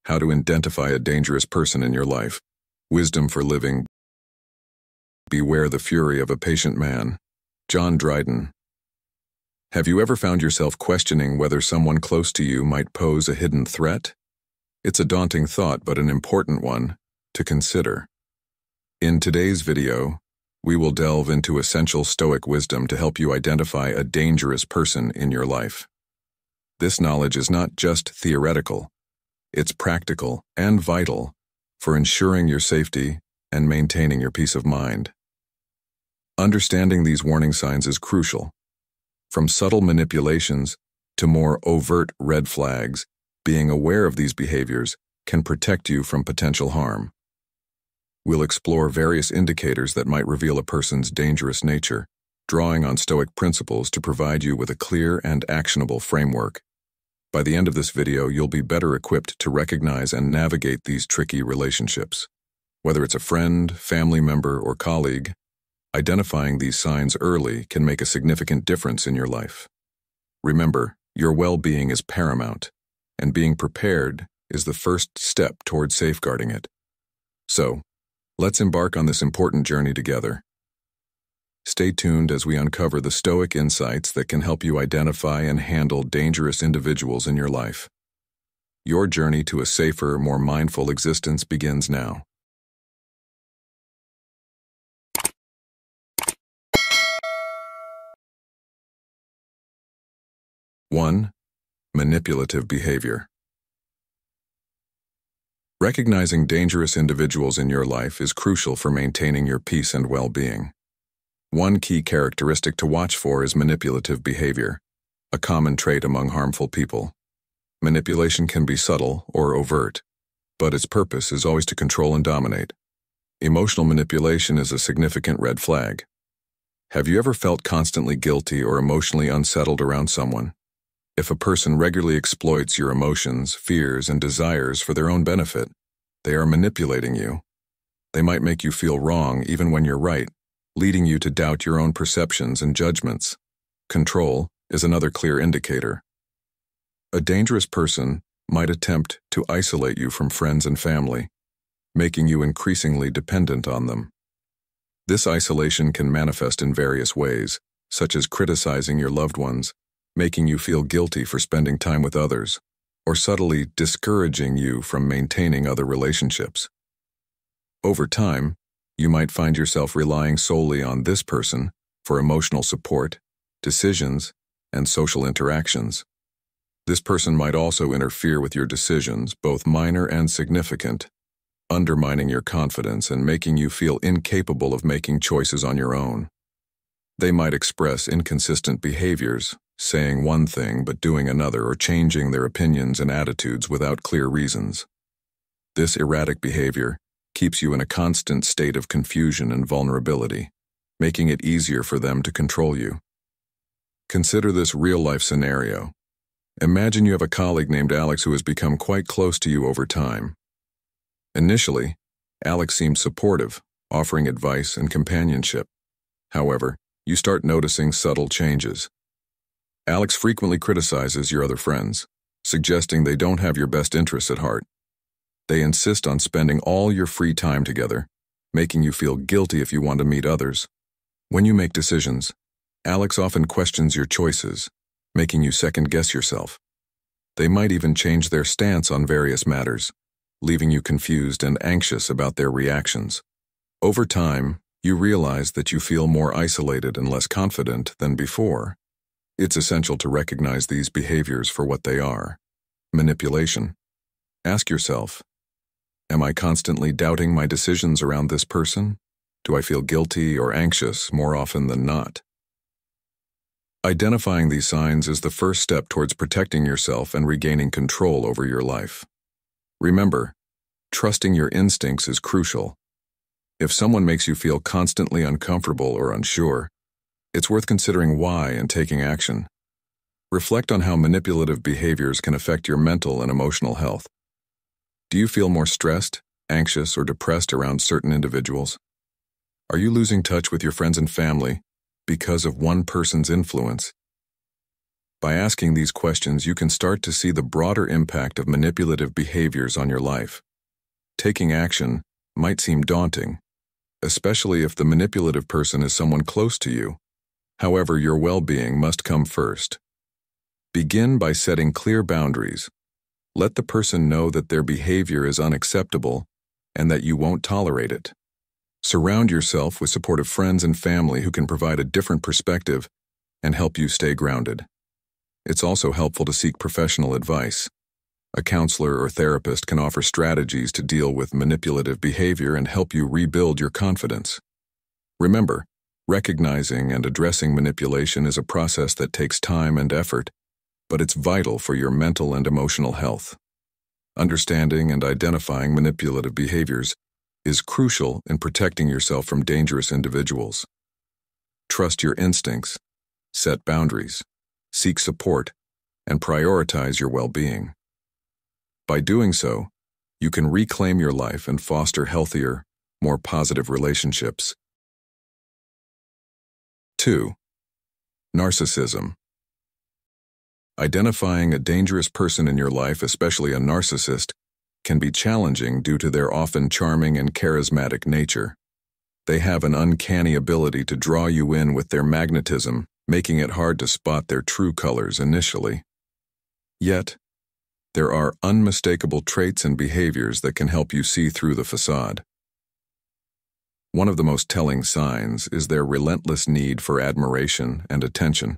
How to identify a dangerous person in your life. Wisdom for living. Beware the fury of a patient man. John Dryden. Have you ever found yourself questioning whether someone close to you might pose a hidden threat? It's a daunting thought, but an important one to consider. In today's video, we will delve into essential Stoic wisdom to help you identify a dangerous person in your life. This knowledge is not just theoretical, it's practical and vital for ensuring your safety and maintaining your peace of mind. Understanding these warning signs is crucial. From subtle manipulations to more overt red flags, being aware of these behaviors can protect you from potential harm. We'll explore various indicators that might reveal a person's dangerous nature, drawing on Stoic principles to provide you with a clear and actionable framework. By the end of this video, you'll be better equipped to recognize and navigate these tricky relationships. Whether it's a friend, family member, or colleague, identifying these signs early can make a significant difference in your life. Remember, your well-being is paramount, and being prepared is the first step towards safeguarding it. So, let's embark on this important journey together. Stay tuned as we uncover the Stoic insights that can help you identify and handle dangerous individuals in your life. Your journey to a safer, more mindful existence begins now. One, manipulative behavior. Recognizing dangerous individuals in your life is crucial for maintaining your peace and well-being. One key characteristic to watch for is manipulative behavior, a common trait among harmful people. Manipulation can be subtle or overt, but its purpose is always to control and dominate. Emotional manipulation is a significant red flag. Have you ever felt constantly guilty or emotionally unsettled around someone? If a person regularly exploits your emotions, fears, and desires for their own benefit, they are manipulating you. They might make you feel wrong even when you're right, leading you to doubt your own perceptions and judgments. Control is another clear indicator. A dangerous person might attempt to isolate you from friends and family, making you increasingly dependent on them. This isolation can manifest in various ways, such as criticizing your loved ones, making you feel guilty for spending time with others, or subtly discouraging you from maintaining other relationships. Over time, you might find yourself relying solely on this person for emotional support, decisions, and social interactions. This person might also interfere with your decisions, both minor and significant, undermining your confidence and making you feel incapable of making choices on your own. They might express inconsistent behaviors, saying one thing but doing another, or changing their opinions and attitudes without clear reasons. This erratic behavior keeps you in a constant state of confusion and vulnerability, making it easier for them to control you. Consider this real-life scenario. Imagine you have a colleague named Alex who has become quite close to you over time. Initially, Alex seems supportive, offering advice and companionship. However, you start noticing subtle changes. Alex frequently criticizes your other friends, suggesting they don't have your best interests at heart. They insist on spending all your free time together, making you feel guilty if you want to meet others. When you make decisions, Alex often questions your choices, making you second-guess yourself. They might even change their stance on various matters, leaving you confused and anxious about their reactions. Over time, you realize that you feel more isolated and less confident than before. It's essential to recognize these behaviors for what they are: manipulation. Ask yourself, am I constantly doubting my decisions around this person? Do I feel guilty or anxious more often than not? Identifying these signs is the first step towards protecting yourself and regaining control over your life. Remember, trusting your instincts is crucial. If someone makes you feel constantly uncomfortable or unsure, it's worth considering why and taking action. Reflect on how manipulative behaviors can affect your mental and emotional health. Do you feel more stressed, anxious, or depressed around certain individuals? Are you losing touch with your friends and family because of one person's influence? By asking these questions, you can start to see the broader impact of manipulative behaviors on your life. Taking action might seem daunting, especially if the manipulative person is someone close to you. However, your well-being must come first. Begin by setting clear boundaries. Let the person know that their behavior is unacceptable and that you won't tolerate it. Surround yourself with supportive friends and family who can provide a different perspective and help you stay grounded. It's also helpful to seek professional advice. A counselor or therapist can offer strategies to deal with manipulative behavior and help you rebuild your confidence. Remember, recognizing and addressing manipulation is a process that takes time and effort, but it's vital for your mental and emotional health. Understanding and identifying manipulative behaviors is crucial in protecting yourself from dangerous individuals. Trust your instincts, set boundaries, seek support, and prioritize your well-being. By doing so, you can reclaim your life and foster healthier, more positive relationships. 2. Narcissism. Identifying a dangerous person in your life, especially a narcissist, can be challenging due to their often charming and charismatic nature. They have an uncanny ability to draw you in with their magnetism, making it hard to spot their true colors initially. Yet, there are unmistakable traits and behaviors that can help you see through the facade. One of the most telling signs is their relentless need for admiration and attention.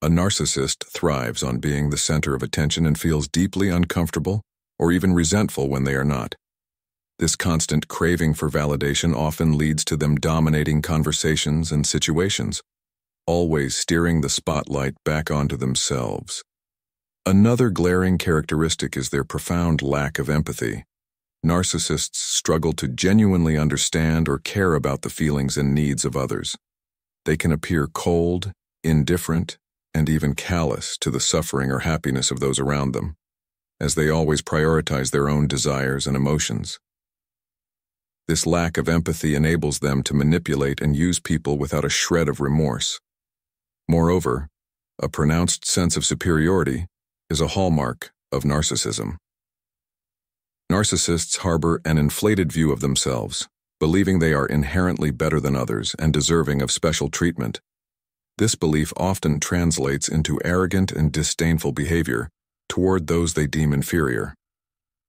A narcissist thrives on being the center of attention and feels deeply uncomfortable or even resentful when they are not. This constant craving for validation often leads to them dominating conversations and situations, always steering the spotlight back onto themselves. Another glaring characteristic is their profound lack of empathy. Narcissists struggle to genuinely understand or care about the feelings and needs of others. They can appear cold, indifferent, and even callous to the suffering or happiness of those around them, as they always prioritize their own desires and emotions. This lack of empathy enables them to manipulate and use people without a shred of remorse. Moreover, a pronounced sense of superiority is a hallmark of narcissism. Narcissists harbor an inflated view of themselves, believing they are inherently better than others and deserving of special treatment. This belief often translates into arrogant and disdainful behavior toward those they deem inferior.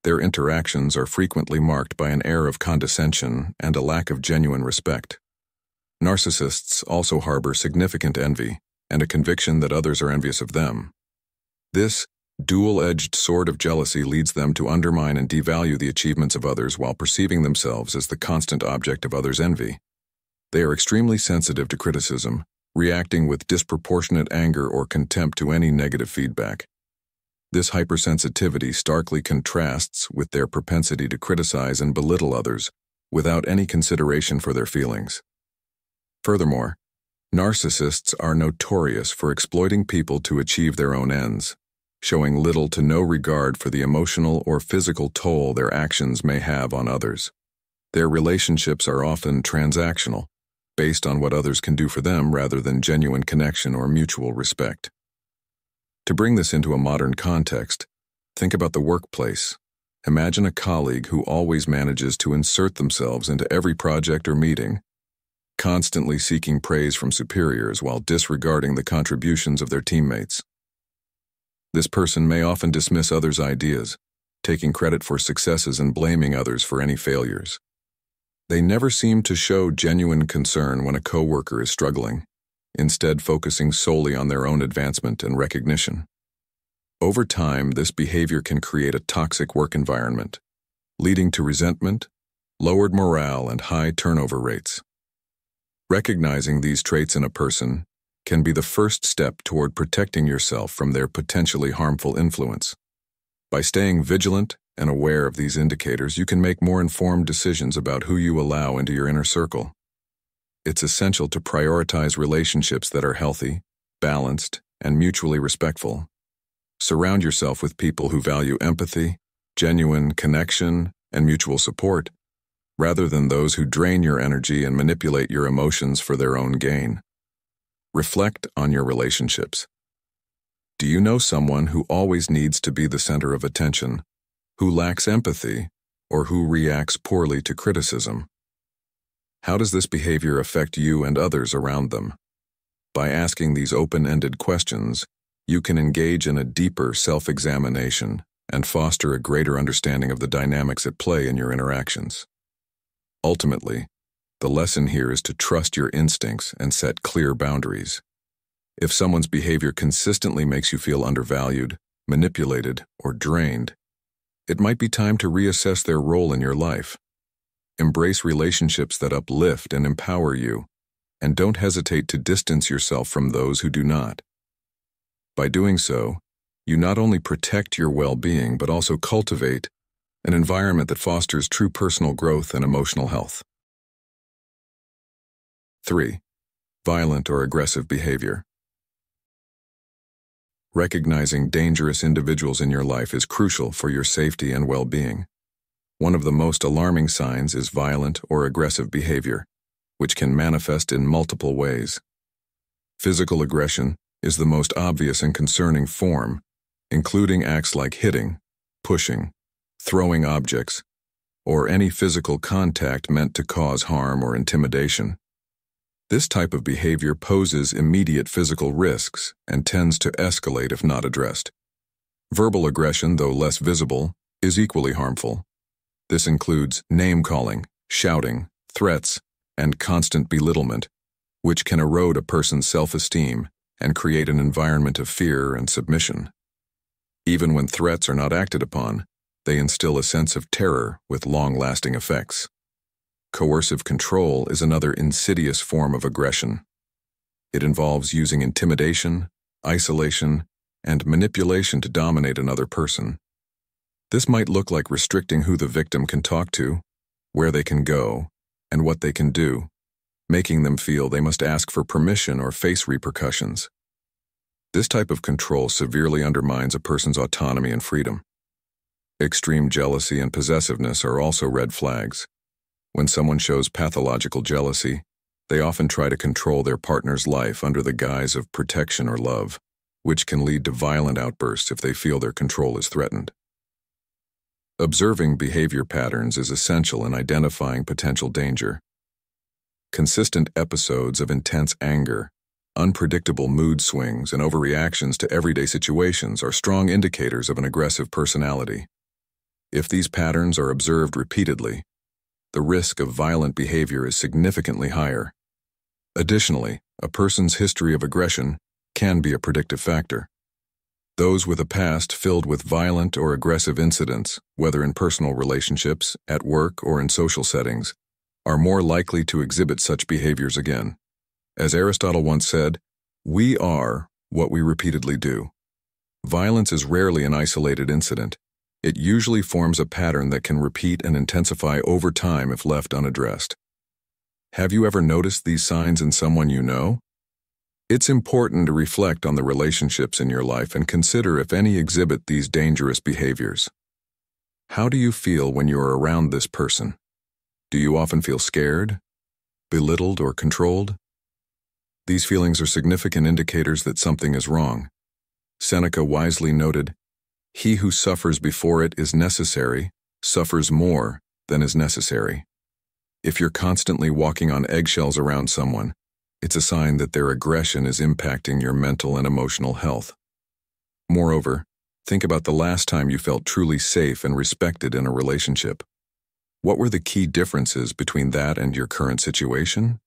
Their interactions are frequently marked by an air of condescension and a lack of genuine respect. Narcissists also harbor significant envy and a conviction that others are envious of them. This dual-edged sword of jealousy leads them to undermine and devalue the achievements of others while perceiving themselves as the constant object of others' envy. They are extremely sensitive to criticism, reacting with disproportionate anger or contempt to any negative feedback. This hypersensitivity starkly contrasts with their propensity to criticize and belittle others without any consideration for their feelings. Furthermore, narcissists are notorious for exploiting people to achieve their own ends, showing little to no regard for the emotional or physical toll their actions may have on others. Their relationships are often transactional, based on what others can do for them rather than genuine connection or mutual respect. To bring this into a modern context, think about the workplace. Imagine a colleague who always manages to insert themselves into every project or meeting, constantly seeking praise from superiors while disregarding the contributions of their teammates. This person may often dismiss others' ideas, taking credit for successes and blaming others for any failures. They never seem to show genuine concern when a coworker is struggling, instead focusing solely on their own advancement and recognition. Over time, this behavior can create a toxic work environment, leading to resentment, lowered morale, and high turnover rates. Recognizing these traits in a person can be the first step toward protecting yourself from their potentially harmful influence. By staying vigilant and aware of these indicators, you can make more informed decisions about who you allow into your inner circle. It's essential to prioritize relationships that are healthy, balanced, and mutually respectful. Surround yourself with people who value empathy, genuine connection, and mutual support, rather than those who drain your energy and manipulate your emotions for their own gain. Reflect on your relationships. Do you know someone who always needs to be the center of attention, who lacks empathy, or who reacts poorly to criticism? How does this behavior affect you and others around them? By asking these open-ended questions, you can engage in a deeper self-examination and foster a greater understanding of the dynamics at play in your interactions. Ultimately, the lesson here is to trust your instincts and set clear boundaries. If someone's behavior consistently makes you feel undervalued, manipulated, or drained, it might be time to reassess their role in your life. Embrace relationships that uplift and empower you, and don't hesitate to distance yourself from those who do not. By doing so, you not only protect your well-being but also cultivate an environment that fosters true personal growth and emotional health. 3. Violent or aggressive behavior. Recognizing dangerous individuals in your life is crucial for your safety and well-being. One of the most alarming signs is violent or aggressive behavior, which can manifest in multiple ways. Physical aggression is the most obvious and concerning form, including acts like hitting, pushing, throwing objects, or any physical contact meant to cause harm or intimidation. This type of behavior poses immediate physical risks and tends to escalate if not addressed. Verbal aggression, though less visible, is equally harmful. This includes name-calling, shouting, threats, and constant belittlement, which can erode a person's self-esteem and create an environment of fear and submission. Even when threats are not acted upon, they instill a sense of terror with long-lasting effects. Coercive control is another insidious form of aggression. It involves using intimidation, isolation, and manipulation to dominate another person. This might look like restricting who the victim can talk to, where they can go, and what they can do, making them feel they must ask for permission or face repercussions. This type of control severely undermines a person's autonomy and freedom. Extreme jealousy and possessiveness are also red flags. When someone shows pathological jealousy, they often try to control their partner's life under the guise of protection or love, which can lead to violent outbursts if they feel their control is threatened. Observing behavior patterns is essential in identifying potential danger. Consistent episodes of intense anger, unpredictable mood swings, and overreactions to everyday situations are strong indicators of an aggressive personality. If these patterns are observed repeatedly, the risk of violent behavior is significantly higher. Additionally, a person's history of aggression can be a predictive factor. Those with a past filled with violent or aggressive incidents, whether in personal relationships, at work, or in social settings, are more likely to exhibit such behaviors again. As Aristotle once said, "We are what we repeatedly do." Violence is rarely an isolated incident. It usually forms a pattern that can repeat and intensify over time if left unaddressed. Have you ever noticed these signs in someone you know? It's important to reflect on the relationships in your life and consider if any exhibit these dangerous behaviors. How do you feel when you're around this person? Do you often feel scared, belittled, or controlled? These feelings are significant indicators that something is wrong. Seneca wisely noted, "He who suffers before it is necessary, suffers more than is necessary." If you're constantly walking on eggshells around someone, it's a sign that their aggression is impacting your mental and emotional health. Moreover, think about the last time you felt truly safe and respected in a relationship. What were the key differences between that and your current situation?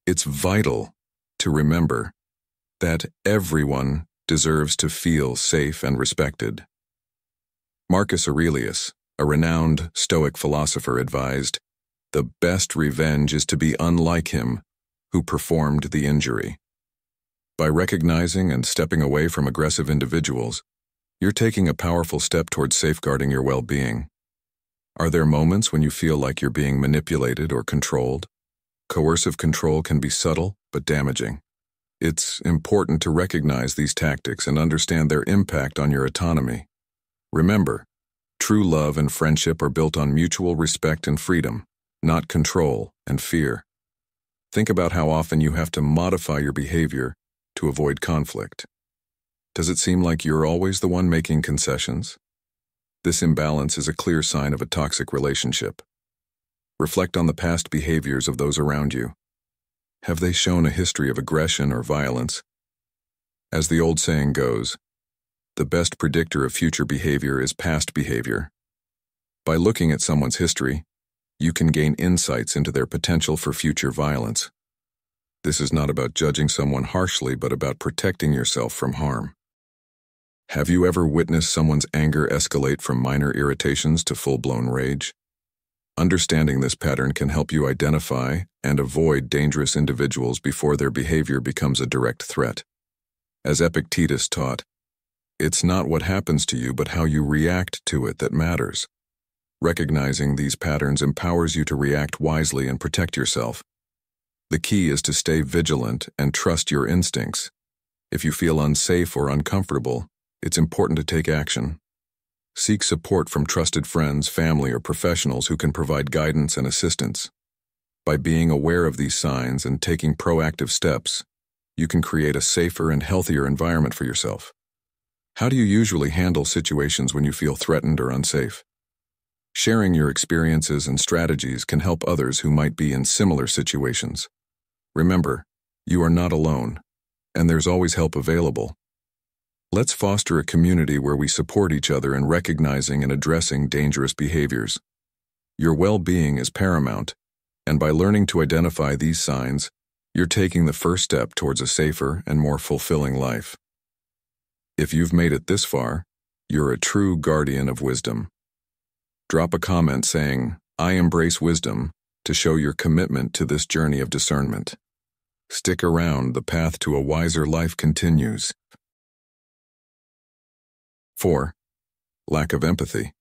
It's vital to remember that everyone deserves to feel safe and respected. Marcus Aurelius, a renowned Stoic philosopher, advised, "The best revenge is to be unlike him who performed the injury." By recognizing and stepping away from aggressive individuals, you're taking a powerful step towards safeguarding your well-being. Are there moments when you feel like you're being manipulated or controlled? Coercive control can be subtle but damaging. It's important to recognize these tactics and understand their impact on your autonomy. Remember, true love and friendship are built on mutual respect and freedom, not control and fear. Think about how often you have to modify your behavior to avoid conflict. Does it seem like you're always the one making concessions? This imbalance is a clear sign of a toxic relationship. Reflect on the past behaviors of those around you. Have they shown a history of aggression or violence? As the old saying goes, the best predictor of future behavior is past behavior. By looking at someone's history, you can gain insights into their potential for future violence. This is not about judging someone harshly, but about protecting yourself from harm. Have you ever witnessed someone's anger escalate from minor irritations to full-blown rage? Understanding this pattern can help you identify and avoid dangerous individuals before their behavior becomes a direct threat. As Epictetus taught, it's not what happens to you, but how you react to it that matters. Recognizing these patterns empowers you to react wisely and protect yourself. The key is to stay vigilant and trust your instincts. If you feel unsafe or uncomfortable, it's important to take action. Seek support from trusted friends, family, or professionals who can provide guidance and assistance. By being aware of these signs and taking proactive steps, you can create a safer and healthier environment for yourself. How do you usually handle situations when you feel threatened or unsafe? Sharing your experiences and strategies can help others who might be in similar situations. Remember, you are not alone, and there's always help available. Let's foster a community where we support each other in recognizing and addressing dangerous behaviors. Your well-being is paramount, and by learning to identify these signs, you're taking the first step towards a safer and more fulfilling life. If you've made it this far, you're a true guardian of wisdom. Drop a comment saying, "I embrace wisdom," to show your commitment to this journey of discernment. Stick around, the path to a wiser life continues. 4. Lack of empathy.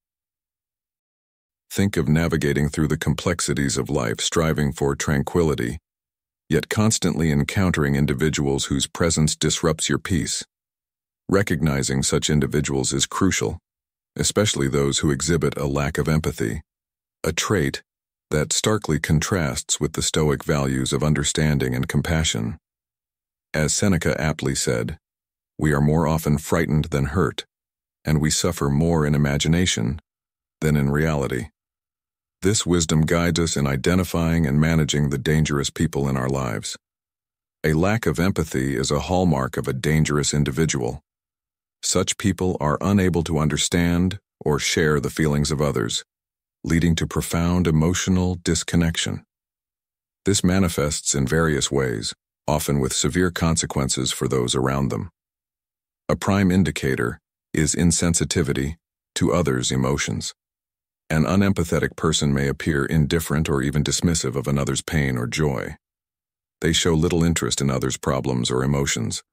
Think of navigating through the complexities of life, striving for tranquility, yet constantly encountering individuals whose presence disrupts your peace. Recognizing such individuals is crucial, especially those who exhibit a lack of empathy, a trait that starkly contrasts with the Stoic values of understanding and compassion. As Seneca aptly said, "We are more often frightened than hurt, and we suffer more in imagination than in reality." This wisdom guides us in identifying and managing the dangerous people in our lives. A lack of empathy is a hallmark of a dangerous individual. Such people are unable to understand or share the feelings of others, leading to profound emotional disconnection. This manifests in various ways, often with severe consequences for those around them. A prime indicator is insensitivity to others' emotions. An unempathetic person may appear indifferent or even dismissive of another's pain or joy. They show little interest in others' problems or emotions,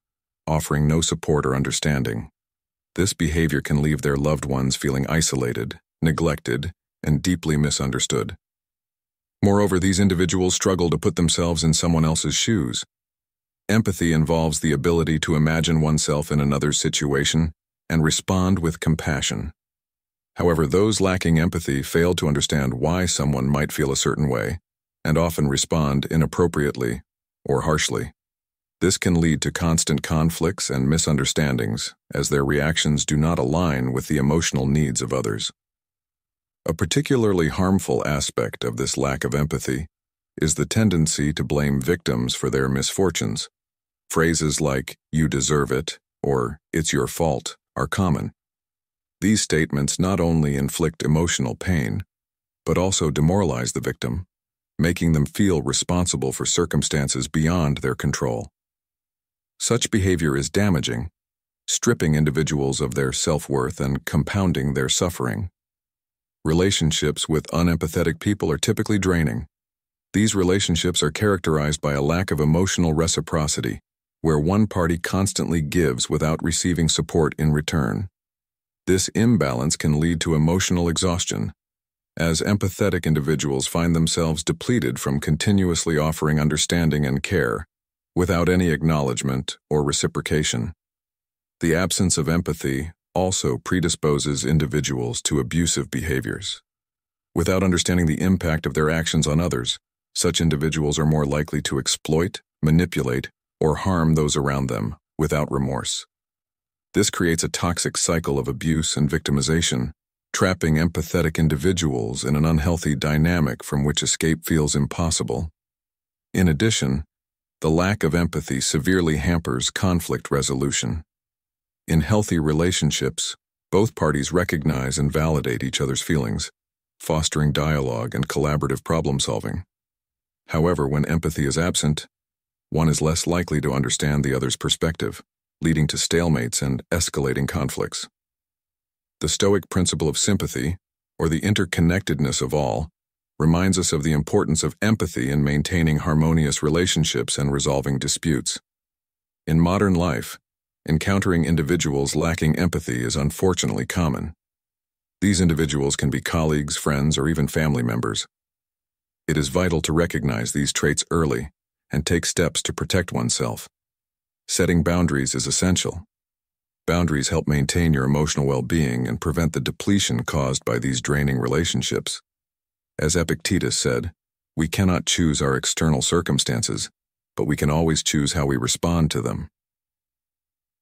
offering no support or understanding. This behavior can leave their loved ones feeling isolated, neglected, and deeply misunderstood. Moreover, these individuals struggle to put themselves in someone else's shoes. Empathy involves the ability to imagine oneself in another's situation and respond with compassion. However, those lacking empathy fail to understand why someone might feel a certain way and often respond inappropriately or harshly. This can lead to constant conflicts and misunderstandings as their reactions do not align with the emotional needs of others. A particularly harmful aspect of this lack of empathy is the tendency to blame victims for their misfortunes. Phrases like, "you deserve it," or "it's your fault," are common. These statements not only inflict emotional pain, but also demoralize the victim, making them feel responsible for circumstances beyond their control. Such behavior is damaging, stripping individuals of their self-worth and compounding their suffering. Relationships with unempathetic people are typically draining. These relationships are characterized by a lack of emotional reciprocity, where one party constantly gives without receiving support in return. This imbalance can lead to emotional exhaustion, as empathetic individuals find themselves depleted from continuously offering understanding and care, without any acknowledgement or reciprocation. The absence of empathy also predisposes individuals to abusive behaviors. Without understanding the impact of their actions on others, such individuals are more likely to exploit, manipulate, or harm those around them without remorse. This creates a toxic cycle of abuse and victimization, trapping empathetic individuals in an unhealthy dynamic from which escape feels impossible. In addition, the lack of empathy severely hampers conflict resolution. In healthy relationships, both parties recognize and validate each other's feelings, fostering dialogue and collaborative problem-solving. However, when empathy is absent, one is less likely to understand the other's perspective, leading to stalemates and escalating conflicts. The Stoic principle of sympathy, or the interconnectedness of all, reminds us of the importance of empathy in maintaining harmonious relationships and resolving disputes. In modern life, encountering individuals lacking empathy is unfortunately common. These individuals can be colleagues, friends, or even family members. It is vital to recognize these traits early and take steps to protect oneself. Setting boundaries is essential. Boundaries help maintain your emotional well-being and prevent the depletion caused by these draining relationships. As Epictetus said, we cannot choose our external circumstances, but we can always choose how we respond to them.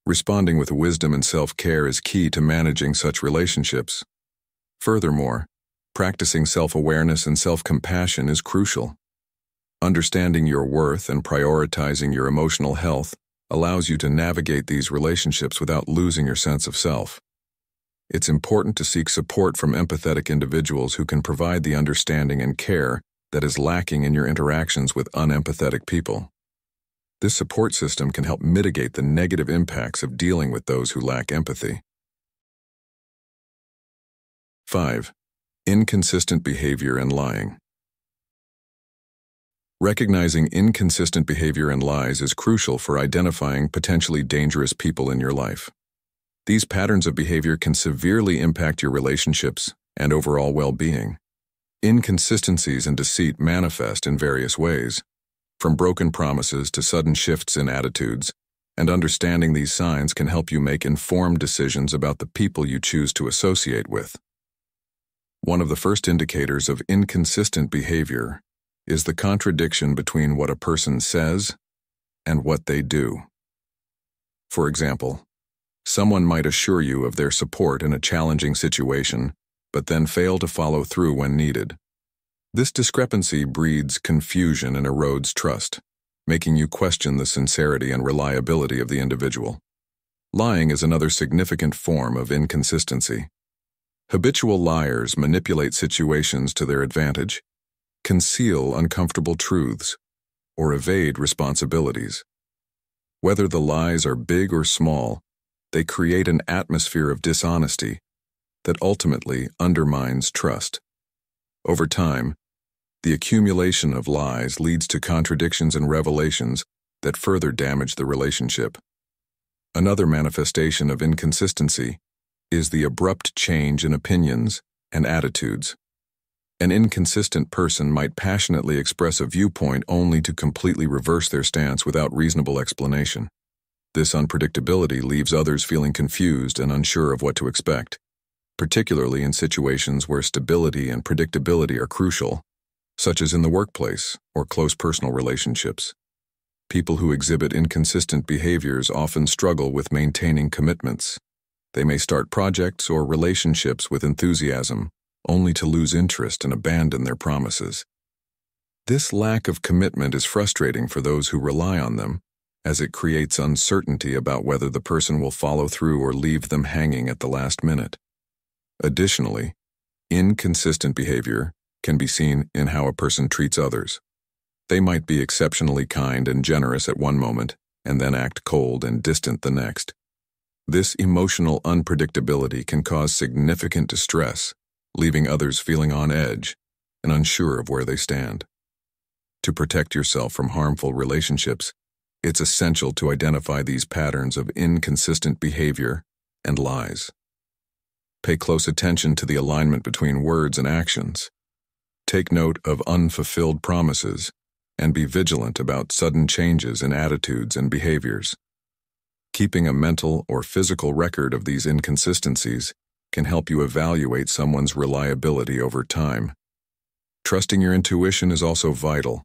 Responding with wisdom and self-care is key to managing such relationships. Furthermore, practicing self-awareness and self-compassion is crucial. Understanding your worth and prioritizing your emotional health allows you to navigate these relationships without losing your sense of self. It's important to seek support from empathetic individuals who can provide the understanding and care that is lacking in your interactions with unempathetic people. This support system can help mitigate the negative impacts of dealing with those who lack empathy. 5. Inconsistent behavior and lying. Recognizing inconsistent behavior and lies is crucial for identifying potentially dangerous people in your life. These patterns of behavior can severely impact your relationships and overall well-being. Inconsistencies and deceit manifest in various ways, from broken promises to sudden shifts in attitudes, and understanding these signs can help you make informed decisions about the people you choose to associate with. One of the first indicators of inconsistent behavior is the contradiction between what a person says and what they do. For example, someone might assure you of their support in a challenging situation, but then fail to follow through when needed. This discrepancy breeds confusion and erodes trust, making you question the sincerity and reliability of the individual. Lying is another significant form of inconsistency. Habitual liars manipulate situations to their advantage, conceal uncomfortable truths, or evade responsibilities. Whether the lies are big or small, they create an atmosphere of dishonesty that ultimately undermines trust. Over time, the accumulation of lies leads to contradictions and revelations that further damage the relationship. Another manifestation of inconsistency is the abrupt change in opinions and attitudes. An inconsistent person might passionately express a viewpoint only to completely reverse their stance without reasonable explanation. This unpredictability leaves others feeling confused and unsure of what to expect, particularly in situations where stability and predictability are crucial, such as in the workplace or close personal relationships. People who exhibit inconsistent behaviors often struggle with maintaining commitments. They may start projects or relationships with enthusiasm, only to lose interest and abandon their promises. This lack of commitment is frustrating for those who rely on them, as it creates uncertainty about whether the person will follow through or leave them hanging at the last minute. Additionally, inconsistent behavior can be seen in how a person treats others. They might be exceptionally kind and generous at one moment, and then act cold and distant the next. This emotional unpredictability can cause significant distress, leaving others feeling on edge and unsure of where they stand. To protect yourself from harmful relationships, it's essential to identify these patterns of inconsistent behavior and lies. Pay close attention to the alignment between words and actions. Take note of unfulfilled promises and be vigilant about sudden changes in attitudes and behaviors. Keeping a mental or physical record of these inconsistencies can help you evaluate someone's reliability over time. Trusting your intuition is also vital.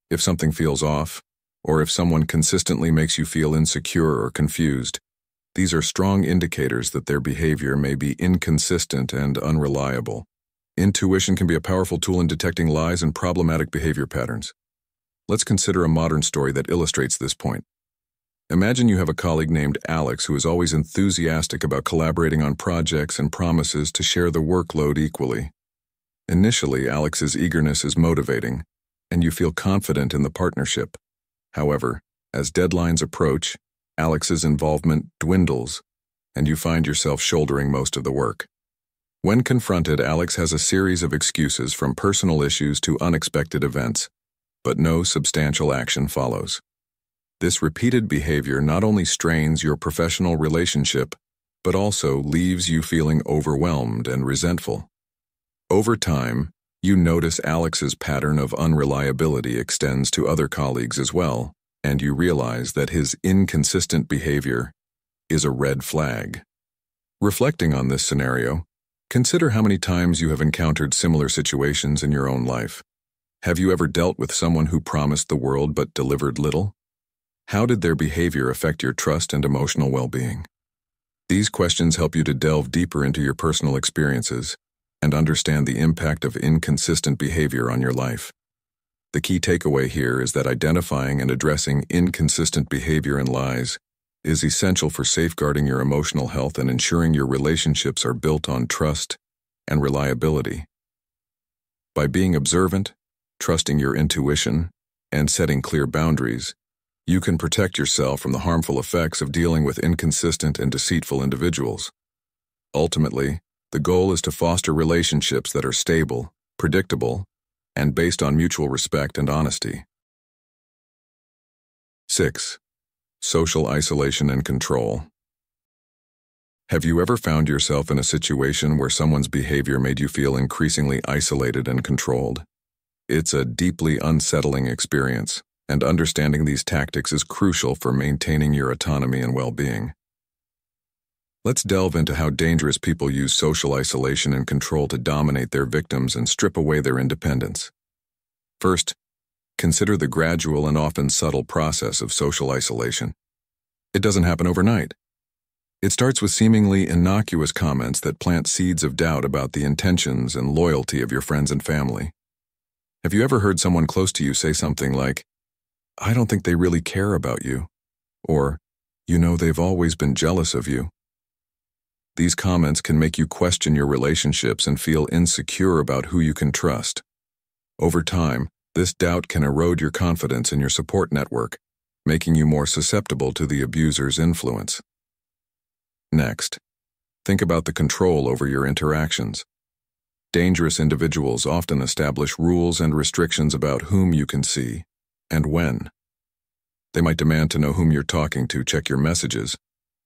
If something feels off, or if someone consistently makes you feel insecure or confused, These are strong indicators that their behavior may be inconsistent and unreliable. Intuition can be a powerful tool in detecting lies and problematic behavior patterns. Let's consider a modern story that illustrates this point. Imagine you have a colleague named Alex who is always enthusiastic about collaborating on projects and promises to share the workload equally. Initially, Alex's eagerness is motivating, and you feel confident in the partnership. However, as deadlines approach, Alex's involvement dwindles, and you find yourself shouldering most of the work. When confronted, Alex has a series of excuses from personal issues to unexpected events, but no substantial action follows. This repeated behavior not only strains your professional relationship, but also leaves you feeling overwhelmed and resentful. Over time, you notice Alex's pattern of unreliability extends to other colleagues as well, and you realize that his inconsistent behavior is a red flag. Reflecting on this scenario, consider how many times you have encountered similar situations in your own life. Have you ever dealt with someone who promised the world but delivered little? How did their behavior affect your trust and emotional well-being? These questions help you to delve deeper into your personal experiences and understand the impact of inconsistent behavior on your life. The key takeaway here is that identifying and addressing inconsistent behavior and lies is essential for safeguarding your emotional health and ensuring your relationships are built on trust and reliability. By being observant, trusting your intuition, and setting clear boundaries, you can protect yourself from the harmful effects of dealing with inconsistent and deceitful individuals. Ultimately, the goal is to foster relationships that are stable, predictable, and based on mutual respect and honesty. 6. Social isolation and control. Have you ever found yourself in a situation where someone's behavior made you feel increasingly isolated and controlled? It's a deeply unsettling experience, and understanding these tactics is crucial for maintaining your autonomy and well-being. Let's delve into how dangerous people use social isolation and control to dominate their victims and strip away their independence. First, consider the gradual and often subtle process of social isolation. It doesn't happen overnight. It starts with seemingly innocuous comments that plant seeds of doubt about the intentions and loyalty of your friends and family. Have you ever heard someone close to you say something like, "I don't think they really care about you," or, "they've always been jealous of you"? These comments can make you question your relationships and feel insecure about who you can trust. Over time, this doubt can erode your confidence in your support network, making you more susceptible to the abuser's influence. Next, think about the control over your interactions. Dangerous individuals often establish rules and restrictions about whom you can see and when. They might demand to know whom you're talking to, check your messages,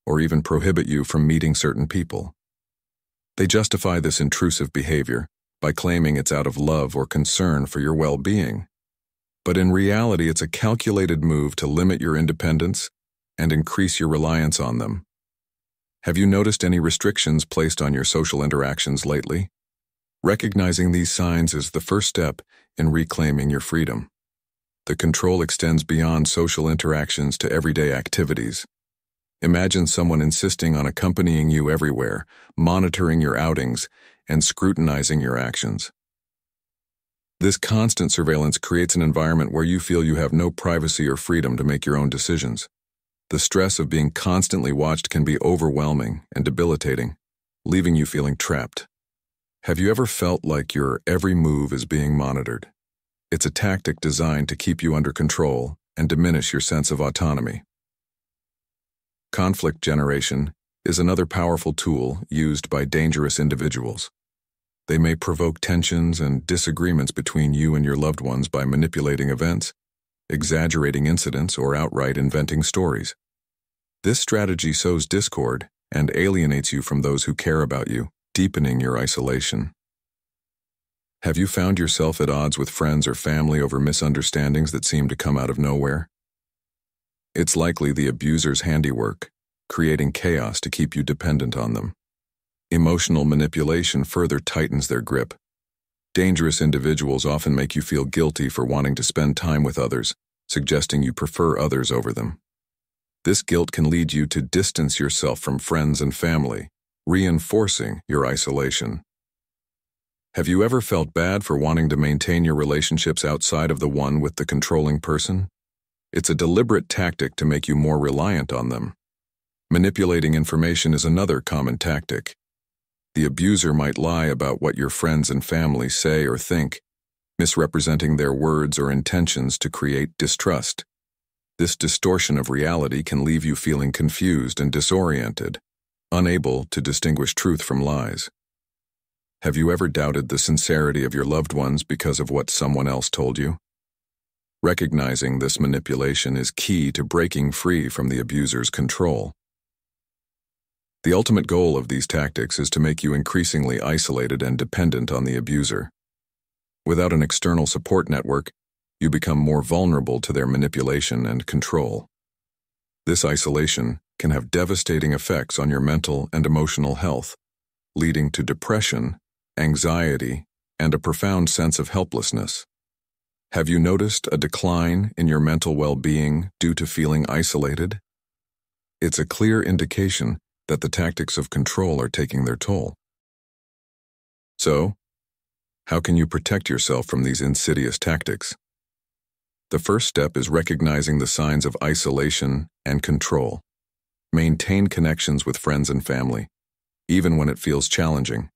or even prohibit you from meeting certain people. They justify this intrusive behavior by claiming it's out of love or concern for your well-being. But in reality, it's a calculated move to limit your independence and increase your reliance on them. Have you noticed any restrictions placed on your social interactions lately? Recognizing these signs is the first step in reclaiming your freedom. The control extends beyond social interactions to everyday activities. Imagine someone insisting on accompanying you everywhere, monitoring your outings, and scrutinizing your actions. This constant surveillance creates an environment where you feel you have no privacy or freedom to make your own decisions. The stress of being constantly watched can be overwhelming and debilitating, leaving you feeling trapped. Have you ever felt like your every move is being monitored? It's a tactic designed to keep you under control and diminish your sense of autonomy. Conflict generation is another powerful tool used by dangerous individuals. They may provoke tensions and disagreements between you and your loved ones by manipulating events, exaggerating incidents, or outright inventing stories. This strategy sows discord and alienates you from those who care about you, deepening your isolation. Have you found yourself at odds with friends or family over misunderstandings that seem to come out of nowhere? It's likely the abuser's handiwork, creating chaos to keep you dependent on them. Emotional manipulation further tightens their grip. Dangerous individuals often make you feel guilty for wanting to spend time with others, suggesting you prefer others over them. This guilt can lead you to distance yourself from friends and family, reinforcing your isolation. Have you ever felt bad for wanting to maintain your relationships outside of the one with the controlling person? It's a deliberate tactic to make you more reliant on them. Manipulating information is another common tactic. The abuser might lie about what your friends and family say or think, misrepresenting their words or intentions to create distrust. This distortion of reality can leave you feeling confused and disoriented, unable to distinguish truth from lies. Have you ever doubted the sincerity of your loved ones because of what someone else told you? Recognizing this manipulation is key to breaking free from the abuser's control. The ultimate goal of these tactics is to make you increasingly isolated and dependent on the abuser. Without an external support network, you become more vulnerable to their manipulation and control. This isolation can have devastating effects on your mental and emotional health, leading to depression, anxiety, and a profound sense of helplessness. Have you noticed a decline in your mental well-being due to feeling isolated? It's a clear indication that the tactics of control are taking their toll. So, how can you protect yourself from these insidious tactics? The first step is recognizing the signs of isolation and control. Maintain connections with friends and family, even when it feels challenging.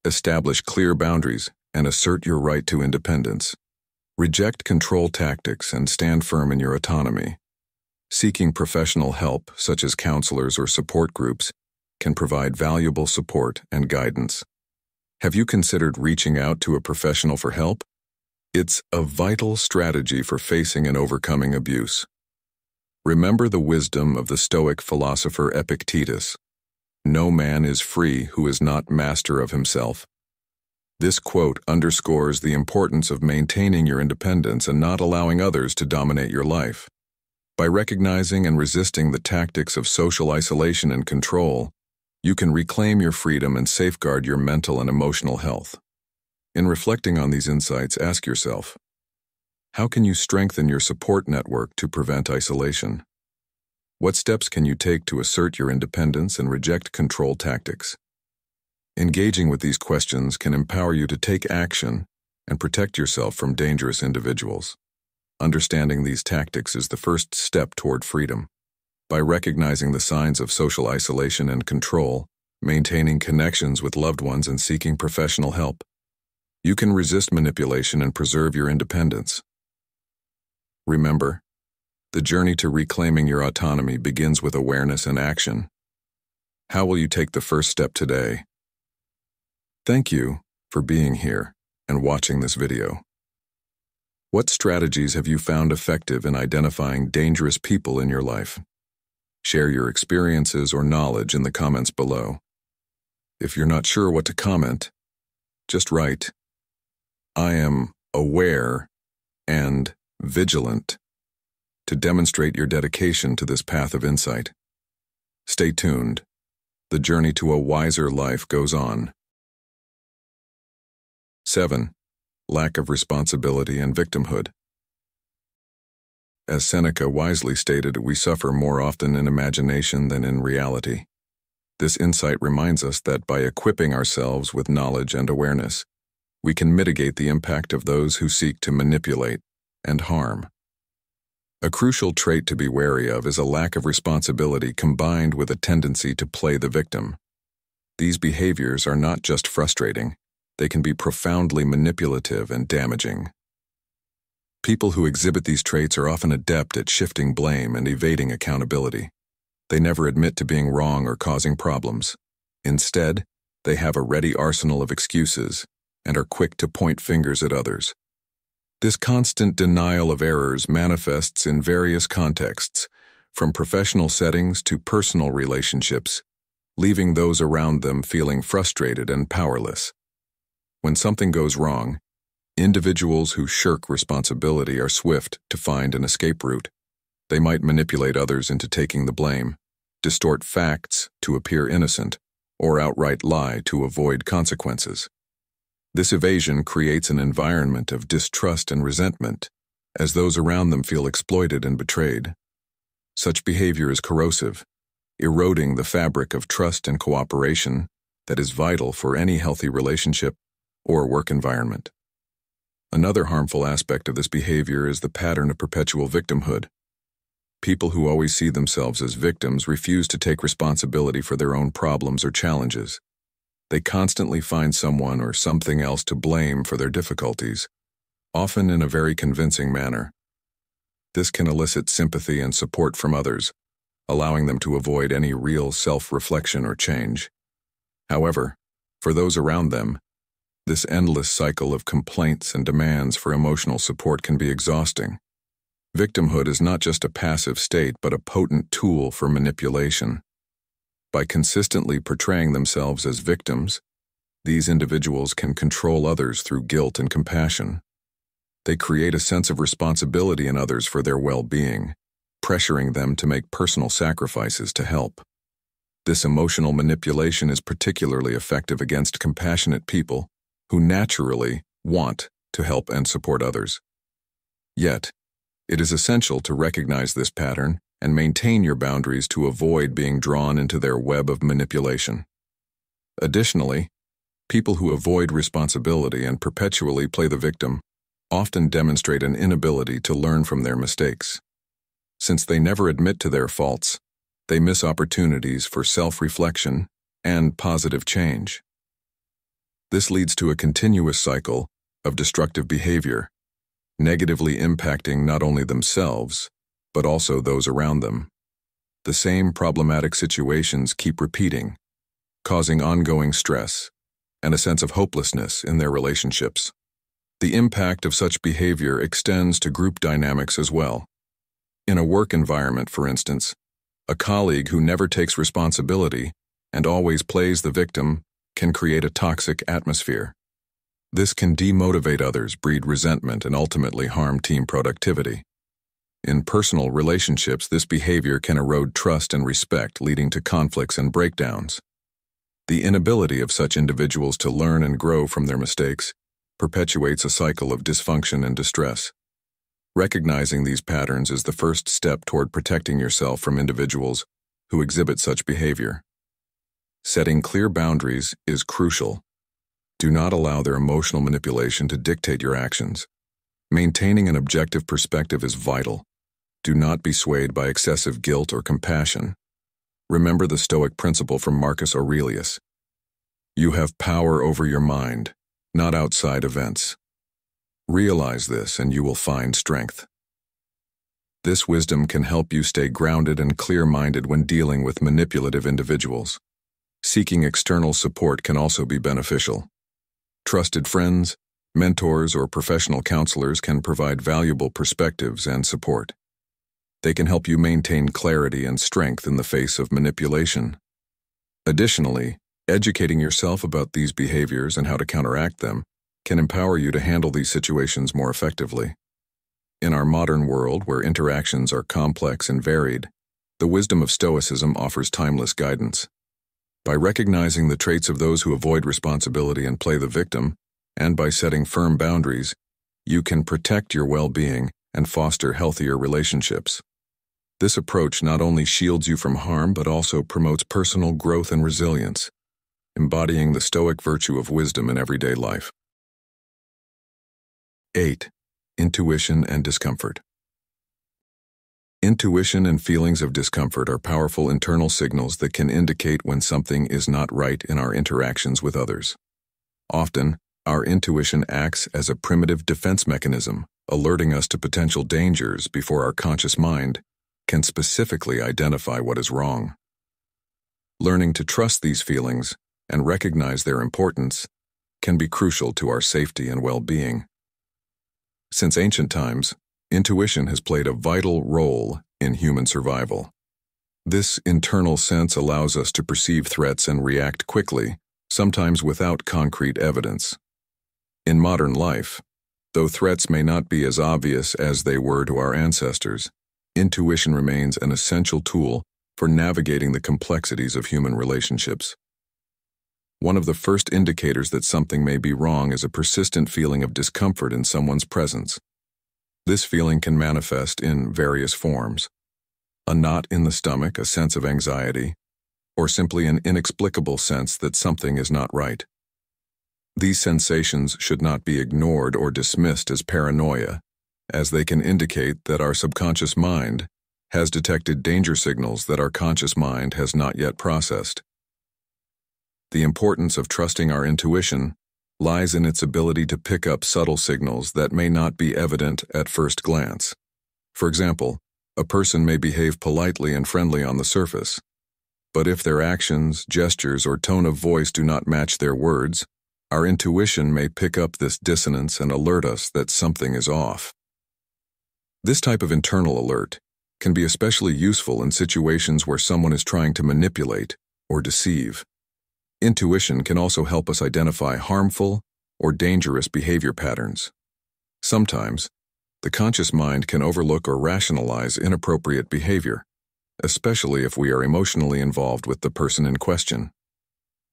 Establish clear boundaries and assert your right to independence. Reject control tactics and stand firm in your autonomy. Seeking professional help, such as counselors or support groups, can provide valuable support and guidance. Have you considered reaching out to a professional for help? It's a vital strategy for facing and overcoming abuse. Remember the wisdom of the Stoic philosopher Epictetus. No man is free who is not master of himself. This quote underscores the importance of maintaining your independence and not allowing others to dominate your life. By recognizing and resisting the tactics of social isolation and control, you can reclaim your freedom and safeguard your mental and emotional health. In reflecting on these insights, ask yourself, how can you strengthen your support network to prevent isolation? What steps can you take to assert your independence and reject control tactics? Engaging with these questions can empower you to take action and protect yourself from dangerous individuals. Understanding these tactics is the first step toward freedom. By recognizing the signs of social isolation and control, maintaining connections with loved ones, and seeking professional help, you can resist manipulation and preserve your independence. Remember, the journey to reclaiming your autonomy begins with awareness and action. How will you take the first step today? Thank you for being here and watching this video. What strategies have you found effective in identifying dangerous people in your life? Share your experiences or knowledge in the comments below. If you're not sure what to comment, just write, "I am aware and vigilant," to demonstrate your dedication to this path of insight. Stay tuned. The journey to a wiser life goes on. 7. Lack of responsibility and victimhood. As Seneca wisely stated, we suffer more often in imagination than in reality. This insight reminds us that by equipping ourselves with knowledge and awareness, we can mitigate the impact of those who seek to manipulate and harm. A crucial trait to be wary of is a lack of responsibility combined with a tendency to play the victim. These behaviors are not just frustrating, they can be profoundly manipulative and damaging. People who exhibit these traits are often adept at shifting blame and evading accountability. They never admit to being wrong or causing problems. Instead, they have a ready arsenal of excuses and are quick to point fingers at others. This constant denial of errors manifests in various contexts, from professional settings to personal relationships, leaving those around them feeling frustrated and powerless. When something goes wrong, individuals who shirk responsibility are swift to find an escape route. They might manipulate others into taking the blame, distort facts to appear innocent, or outright lie to avoid consequences. This evasion creates an environment of distrust and resentment, as those around them feel exploited and betrayed. Such behavior is corrosive, eroding the fabric of trust and cooperation that is vital for any healthy relationship or work environment. Another harmful aspect of this behavior is the pattern of perpetual victimhood. People who always see themselves as victims refuse to take responsibility for their own problems or challenges. They constantly find someone or something else to blame for their difficulties, often in a very convincing manner. This can elicit sympathy and support from others, allowing them to avoid any real self-reflection or change. However, for those around them, this endless cycle of complaints and demands for emotional support can be exhausting. Victimhood is not just a passive state, but a potent tool for manipulation. By consistently portraying themselves as victims, these individuals can control others through guilt and compassion. They create a sense of responsibility in others for their well-being, pressuring them to make personal sacrifices to help. This emotional manipulation is particularly effective against compassionate people who naturally want to help and support others. Yet, it is essential to recognize this pattern and maintain your boundaries to avoid being drawn into their web of manipulation. Additionally, people who avoid responsibility and perpetually play the victim often demonstrate an inability to learn from their mistakes. Since they never admit to their faults, they miss opportunities for self-reflection and positive change. This leads to a continuous cycle of destructive behavior, negatively impacting not only themselves, but also those around them. The same problematic situations keep repeating, causing ongoing stress and a sense of hopelessness in their relationships. The impact of such behavior extends to group dynamics as well. In a work environment, for instance, a colleague who never takes responsibility and always plays the victim can create a toxic atmosphere. This can demotivate others, breed resentment, and ultimately harm team productivity. In personal relationships, this behavior can erode trust and respect, leading to conflicts and breakdowns. The inability of such individuals to learn and grow from their mistakes perpetuates a cycle of dysfunction and distress. Recognizing these patterns is the first step toward protecting yourself from individuals who exhibit such behavior. Setting clear boundaries is crucial. Do not allow their emotional manipulation to dictate your actions. Maintaining an objective perspective is vital. Do not be swayed by excessive guilt or compassion. Remember the Stoic principle from Marcus Aurelius. You have power over your mind, not outside events. Realize this and you will find strength. This wisdom can help you stay grounded and clear-minded when dealing with manipulative individuals. Seeking external support can also be beneficial. Trusted friends, mentors, or professional counselors can provide valuable perspectives and support. They can help you maintain clarity and strength in the face of manipulation. Additionally, educating yourself about these behaviors and how to counteract them can empower you to handle these situations more effectively. In our modern world, where interactions are complex and varied, the wisdom of Stoicism offers timeless guidance. By recognizing the traits of those who avoid responsibility and play the victim, and by setting firm boundaries, you can protect your well-being and foster healthier relationships. This approach not only shields you from harm but also promotes personal growth and resilience, embodying the Stoic virtue of wisdom in everyday life. 8. Intuition and discomfort. Intuition and feelings of discomfort are powerful internal signals that can indicate when something is not right in our interactions with others. Often, our intuition acts as a primitive defense mechanism, alerting us to potential dangers before our conscious mind can specifically identify what is wrong. Learning to trust these feelings and recognize their importance can be crucial to our safety and well-being. Since ancient times, intuition has played a vital role in human survival. This internal sense allows us to perceive threats and react quickly, sometimes without concrete evidence. In modern life, though threats may not be as obvious as they were to our ancestors, intuition remains an essential tool for navigating the complexities of human relationships. One of the first indicators that something may be wrong is a persistent feeling of discomfort in someone's presence. This feeling can manifest in various forms. a knot in the stomach, a sense of anxiety, or simply an inexplicable sense that something is not right. These sensations should not be ignored or dismissed as paranoia, as they can indicate that our subconscious mind has detected danger signals that our conscious mind has not yet processed. The importance of trusting our intuition lies in its ability to pick up subtle signals that may not be evident at first glance. For example, a person may behave politely and friendly on the surface, but if their actions, gestures, or tone of voice do not match their words, our intuition may pick up this dissonance and alert us that something is off. This type of internal alert can be especially useful in situations where someone is trying to manipulate or deceive. Intuition can also help us identify harmful or dangerous behavior patterns. Sometimes, the conscious mind can overlook or rationalize inappropriate behavior, especially if we are emotionally involved with the person in question.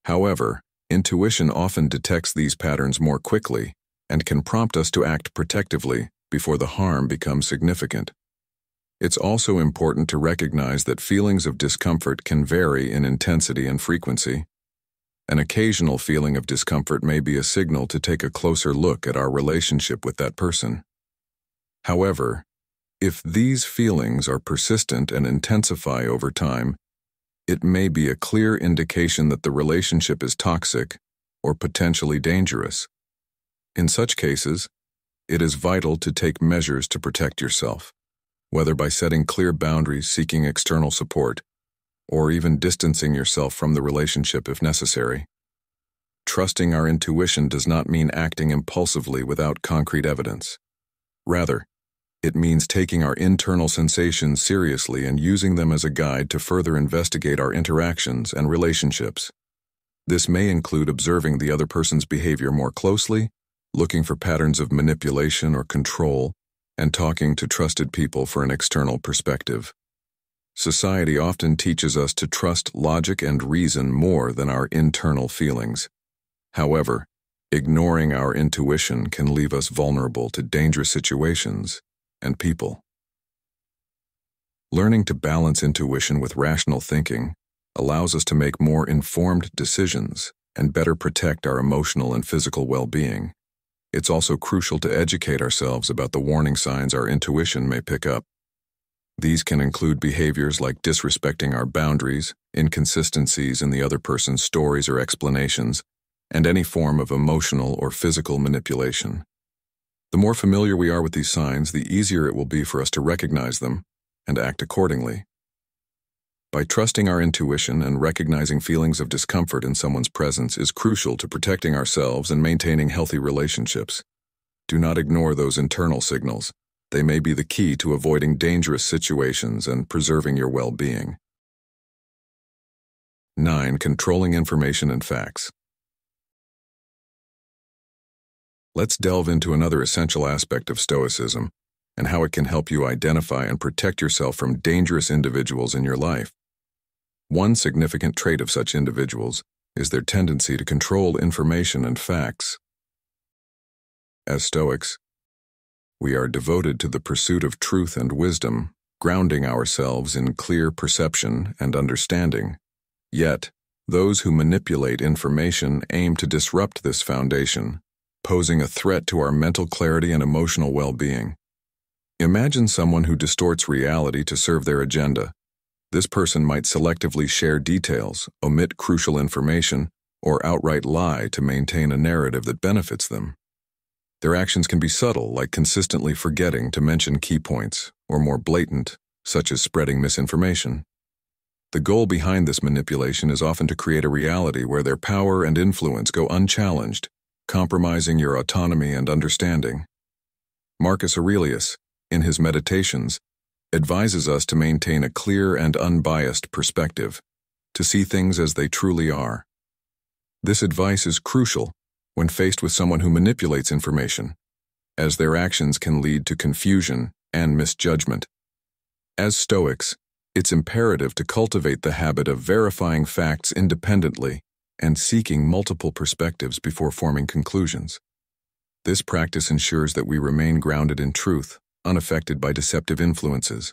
However, intuition often detects these patterns more quickly and can prompt us to act protectively before the harm becomes significant. It's also important to recognize that feelings of discomfort can vary in intensity and frequency. An occasional feeling of discomfort may be a signal to take a closer look at our relationship with that person. However, if these feelings are persistent and intensify over time, it may be a clear indication that the relationship is toxic or potentially dangerous. In such cases, it is vital to take measures to protect yourself, whether by setting clear boundaries, seeking external support, or even distancing yourself from the relationship if necessary. Trusting our intuition does not mean acting impulsively without concrete evidence. Rather, it means taking our internal sensations seriously and using them as a guide to further investigate our interactions and relationships. This may include observing the other person's behavior more closely, looking for patterns of manipulation or control, and talking to trusted people for an external perspective. Society often teaches us to trust logic and reason more than our internal feelings. However, ignoring our intuition can leave us vulnerable to dangerous situations and people. Learning to balance intuition with rational thinking allows us to make more informed decisions and better protect our emotional and physical well-being. It's also crucial to educate ourselves about the warning signs our intuition may pick up. These can include behaviors like disrespecting our boundaries, inconsistencies in the other person's stories or explanations, and any form of emotional or physical manipulation. The more familiar we are with these signs, the easier it will be for us to recognize them and act accordingly. By trusting our intuition and recognizing feelings of discomfort in someone's presence is crucial to protecting ourselves and maintaining healthy relationships. Do not ignore those internal signals. They may be the key to avoiding dangerous situations and preserving your well-being. 9. Controlling information and facts. Let's delve into another essential aspect of Stoicism and how it can help you identify and protect yourself from dangerous individuals in your life. One significant trait of such individuals is their tendency to control information and facts. As Stoics, we are devoted to the pursuit of truth and wisdom, grounding ourselves in clear perception and understanding. Yet, those who manipulate information aim to disrupt this foundation, posing a threat to our mental clarity and emotional well-being. Imagine someone who distorts reality to serve their agenda. This person might selectively share details, omit crucial information, or outright lie to maintain a narrative that benefits them. Their actions can be subtle, like consistently forgetting to mention key points, or more blatant, such as spreading misinformation. The goal behind this manipulation is often to create a reality where their power and influence go unchallenged, compromising your autonomy and understanding. Marcus Aurelius, in his Meditations, advises us to maintain a clear and unbiased perspective, to see things as they truly are. This advice is crucial when faced with someone who manipulates information, as their actions can lead to confusion and misjudgment. As Stoics, it's imperative to cultivate the habit of verifying facts independently and seeking multiple perspectives before forming conclusions. This practice ensures that we remain grounded in truth, unaffected by deceptive influences.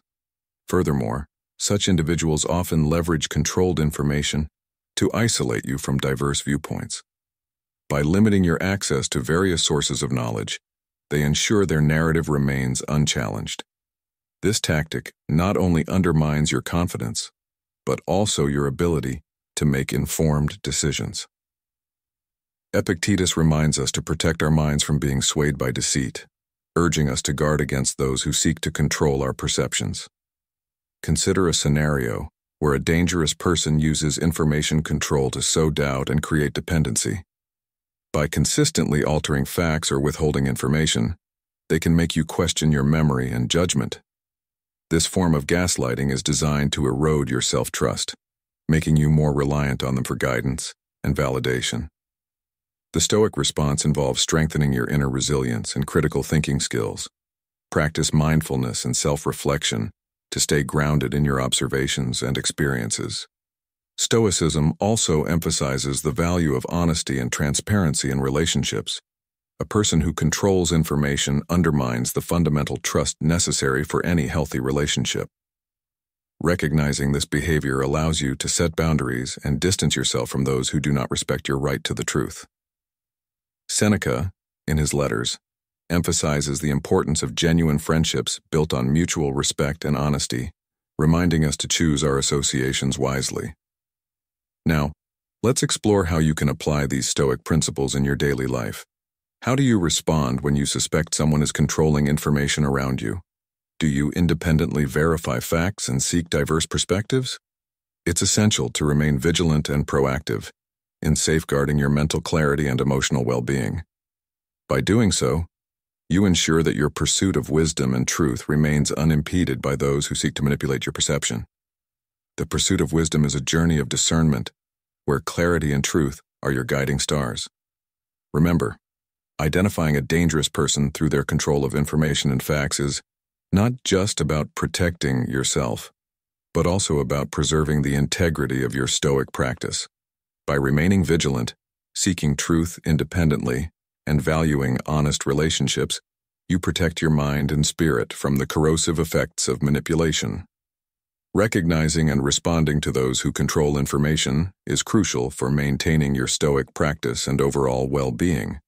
Furthermore, Such individuals often leverage controlled information to isolate you from diverse viewpoints. By limiting your access to various sources of knowledge, they ensure their narrative remains unchallenged. This tactic not only undermines your confidence, but also your ability to make informed decisions. Epictetus reminds us to protect our minds from being swayed by deceit, urging us to guard against those who seek to control our perceptions. Consider a scenario where a dangerous person uses information control to sow doubt and create dependency. By consistently altering facts or withholding information, they can make you question your memory and judgment. This form of gaslighting is designed to erode your self-trust, making you more reliant on them for guidance and validation. The Stoic response involves strengthening your inner resilience and critical thinking skills. Practice mindfulness and self-reflection to stay grounded in your observations and experiences. Stoicism also emphasizes the value of honesty and transparency in relationships. A person who controls information undermines the fundamental trust necessary for any healthy relationship. Recognizing this behavior allows you to set boundaries and distance yourself from those who do not respect your right to the truth. Seneca, in his letters, emphasizes the importance of genuine friendships built on mutual respect and honesty, reminding us to choose our associations wisely. Now, let's explore how you can apply these Stoic principles in your daily life. How do you respond when you suspect someone is controlling information around you? Do you independently verify facts and seek diverse perspectives? It's essential to remain vigilant and proactive in safeguarding your mental clarity and emotional well-being. By doing so, you ensure that your pursuit of wisdom and truth remains unimpeded by those who seek to manipulate your perception. The pursuit of wisdom is a journey of discernment, where clarity and truth are your guiding stars. Remember, identifying a dangerous person through their control of information and facts is not just about protecting yourself, but also about preserving the integrity of your Stoic practice. By remaining vigilant, seeking truth independently, and valuing honest relationships, you protect your mind and spirit from the corrosive effects of manipulation. Recognizing and responding to those who control information is crucial for maintaining your Stoic practice and overall well-being.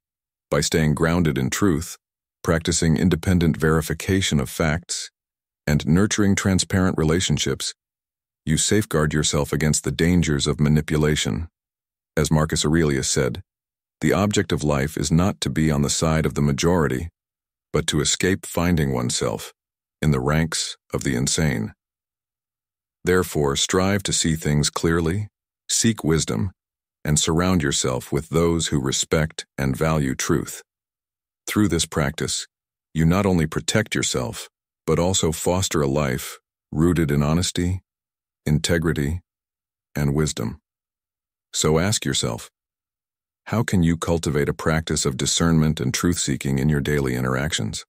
By staying grounded in truth, practicing independent verification of facts, and nurturing transparent relationships, you safeguard yourself against the dangers of manipulation. As Marcus Aurelius said, the object of life is not to be on the side of the majority, but to escape finding oneself in the ranks of the insane. Therefore, strive to see things clearly, seek wisdom, and surround yourself with those who respect and value truth. Through this practice, you not only protect yourself, but also foster a life rooted in honesty, integrity, and wisdom. So ask yourself, how can you cultivate a practice of discernment and truth-seeking in your daily interactions?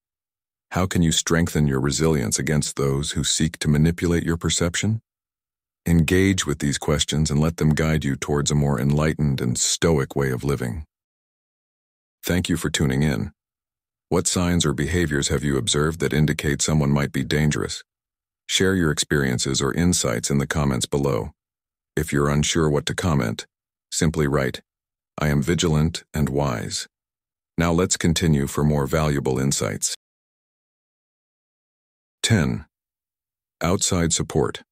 How can you strengthen your resilience against those who seek to manipulate your perception? Engage with these questions and let them guide you towards a more enlightened and Stoic way of living. Thank you for tuning in. What signs or behaviors have you observed that indicate someone might be dangerous? Share your experiences or insights in the comments below. If you're unsure what to comment, simply write, "I am vigilant and wise." Now let's continue for more valuable insights. 10. Outside support.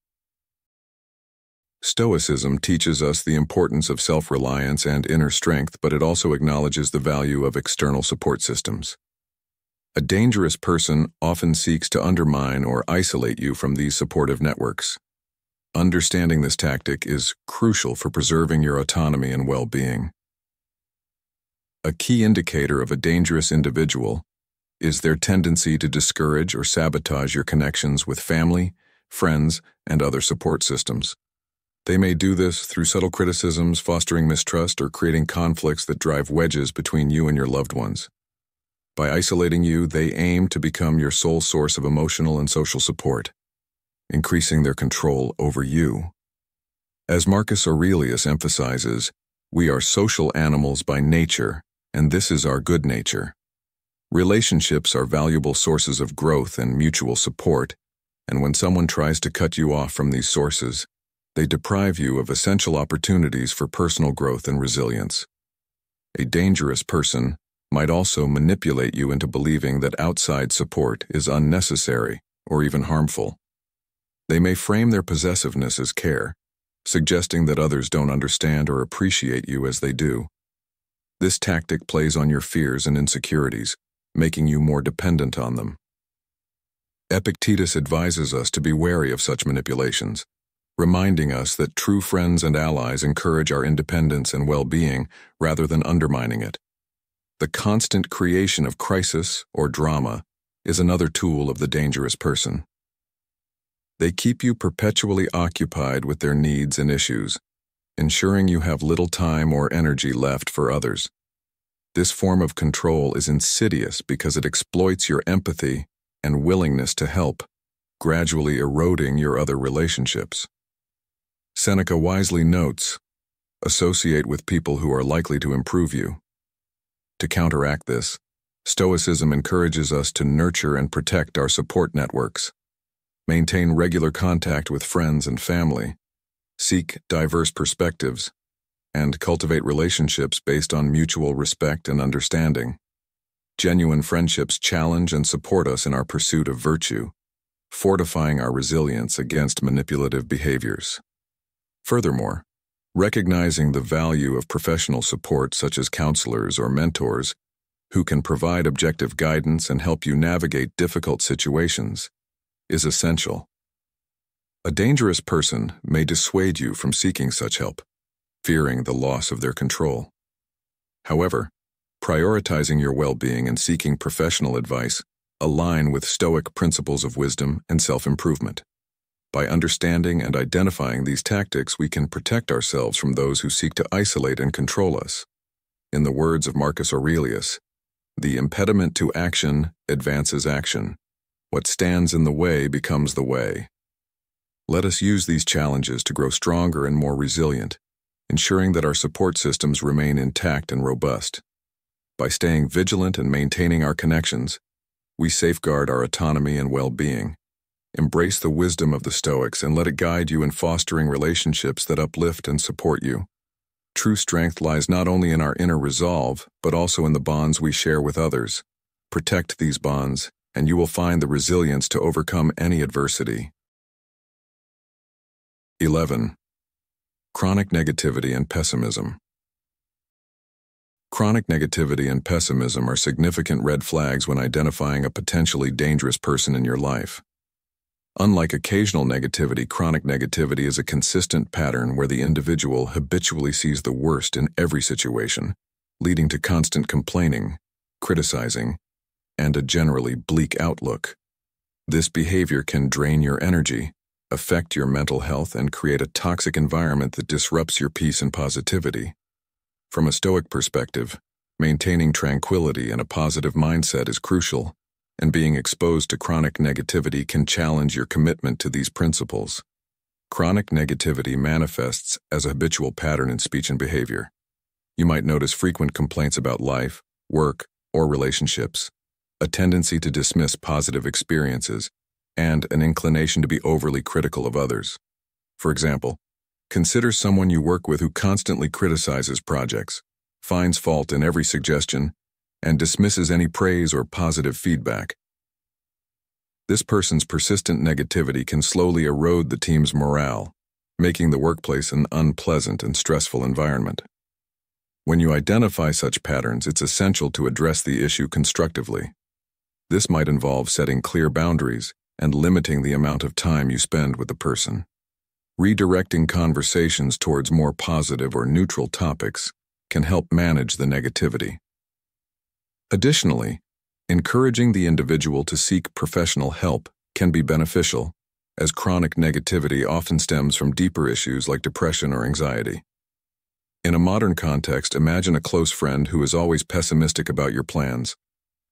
Stoicism teaches us the importance of self-reliance and inner strength, but it also acknowledges the value of external support systems. A dangerous person often seeks to undermine or isolate you from these supportive networks. Understanding this tactic is crucial for preserving your autonomy and well-being. A key indicator of a dangerous individual is their tendency to discourage or sabotage your connections with family, friends, and other support systems. They may do this through subtle criticisms, fostering mistrust, or creating conflicts that drive wedges between you and your loved ones. By isolating you, they aim to become your sole source of emotional and social support, increasing their control over you. As Marcus Aurelius emphasizes, we are social animals by nature, and this is our good nature. Relationships are valuable sources of growth and mutual support, And when someone tries to cut you off from these sources, they deprive you of essential opportunities for personal growth and resilience. A dangerous person might also manipulate you into believing that outside support is unnecessary or even harmful. They may frame their possessiveness as care, suggesting that others don't understand or appreciate you as they do. This tactic plays on your fears and insecurities, making you more dependent on them. Epictetus advises us to be wary of such manipulations, reminding us that true friends and allies encourage our independence and well-being rather than undermining it. The constant creation of crisis or drama is another tool of the dangerous person. They keep you perpetually occupied with their needs and issues, ensuring you have little time or energy left for others. This form of control is insidious because it exploits your empathy and willingness to help, gradually eroding your other relationships. Seneca wisely notes, associate with people who are likely to improve you. To counteract this, Stoicism encourages us to nurture and protect our support networks, maintain regular contact with friends and family, seek diverse perspectives, and cultivate relationships based on mutual respect and understanding. Genuine friendships challenge and support us in our pursuit of virtue, fortifying our resilience against manipulative behaviors. Furthermore, recognizing the value of professional support such as counselors or mentors who can provide objective guidance and help you navigate difficult situations is essential. A dangerous person may dissuade you from seeking such help, fearing the loss of their control. However, prioritizing your well-being and seeking professional advice align with Stoic principles of wisdom and self-improvement. By understanding and identifying these tactics, we can protect ourselves from those who seek to isolate and control us. In the words of Marcus Aurelius, the impediment to action advances action. What stands in the way becomes the way. Let us use these challenges to grow stronger and more resilient, ensuring that our support systems remain intact and robust. By staying vigilant and maintaining our connections, we safeguard our autonomy and well-being. Embrace the wisdom of the Stoics and let it guide you in fostering relationships that uplift and support you. True strength lies not only in our inner resolve, but also in the bonds we share with others. Protect these bonds, and you will find the resilience to overcome any adversity. 11. Chronic negativity and pessimism. Chronic negativity and pessimism are significant red flags when identifying a potentially dangerous person in your life. Unlike occasional negativity, chronic negativity is a consistent pattern where the individual habitually sees the worst in every situation, leading to constant complaining, criticizing, and a generally bleak outlook. This behavior can drain your energy, affect your mental health, and create a toxic environment that disrupts your peace and positivity. From a Stoic perspective, maintaining tranquility and a positive mindset is crucial, and being exposed to chronic negativity can challenge your commitment to these principles. Chronic negativity manifests as a habitual pattern in speech and behavior. You might notice frequent complaints about life, work, or relationships, a tendency to dismiss positive experiences, and an inclination to be overly critical of others. For example, consider someone you work with who constantly criticizes projects, finds fault in every suggestion, and dismisses any praise or positive feedback. This person's persistent negativity can slowly erode the team's morale, making the workplace an unpleasant and stressful environment. When you identify such patterns, it's essential to address the issue constructively. This might involve setting clear boundaries and limiting the amount of time you spend with the person. Redirecting conversations towards more positive or neutral topics can help manage the negativity. Additionally, encouraging the individual to seek professional help can be beneficial, as chronic negativity often stems from deeper issues like depression or anxiety. In a modern context, imagine a close friend who is always pessimistic about your plans,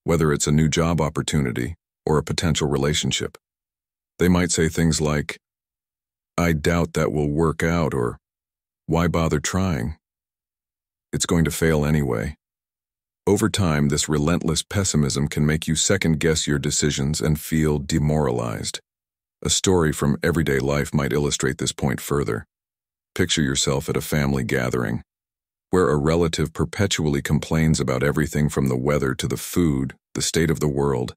whether it's a new job opportunity or a potential relationship. They might say things like, "I doubt that will work out," or "Why bother trying? It's going to fail anyway." Over time, this relentless pessimism can make you second-guess your decisions and feel demoralized. A story from everyday life might illustrate this point further. Picture yourself at a family gathering, where a relative perpetually complains about everything from the weather to the food, the state of the world,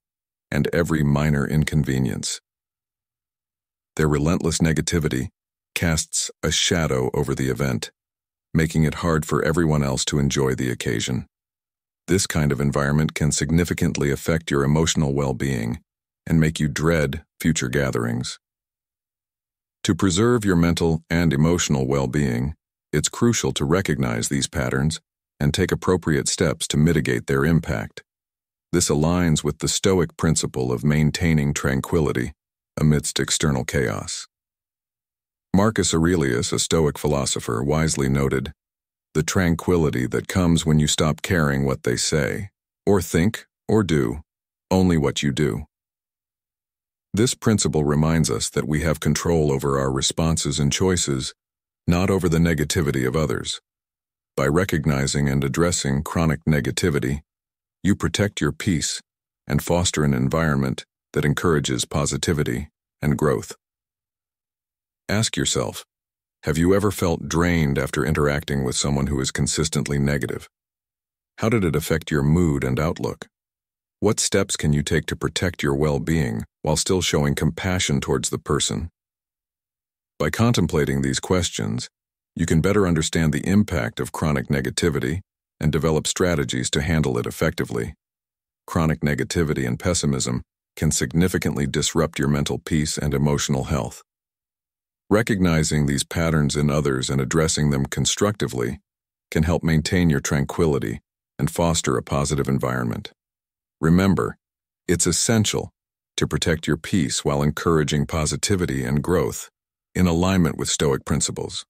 and every minor inconvenience. Their relentless negativity casts a shadow over the event, making it hard for everyone else to enjoy the occasion. This kind of environment can significantly affect your emotional well-being and make you dread future gatherings. To preserve your mental and emotional well-being, it's crucial to recognize these patterns and take appropriate steps to mitigate their impact. This aligns with the Stoic principle of maintaining tranquility amidst external chaos. Marcus Aurelius, a Stoic philosopher, wisely noted, "The tranquility that comes when you stop caring what they say, or think, or do, only what you do." This principle reminds us that we have control over our responses and choices, not over the negativity of others. By recognizing and addressing chronic negativity, you protect your peace and foster an environment that encourages positivity and growth. Ask yourself, have you ever felt drained after interacting with someone who is consistently negative? How did it affect your mood and outlook? What steps can you take to protect your well-being while still showing compassion towards the person? By contemplating these questions, you can better understand the impact of chronic negativity and develop strategies to handle it effectively. Chronic negativity and pessimism can significantly disrupt your mental peace and emotional health. Recognizing these patterns in others and addressing them constructively can help maintain your tranquility and foster a positive environment. Remember, it's essential to protect your peace while encouraging positivity and growth in alignment with Stoic principles.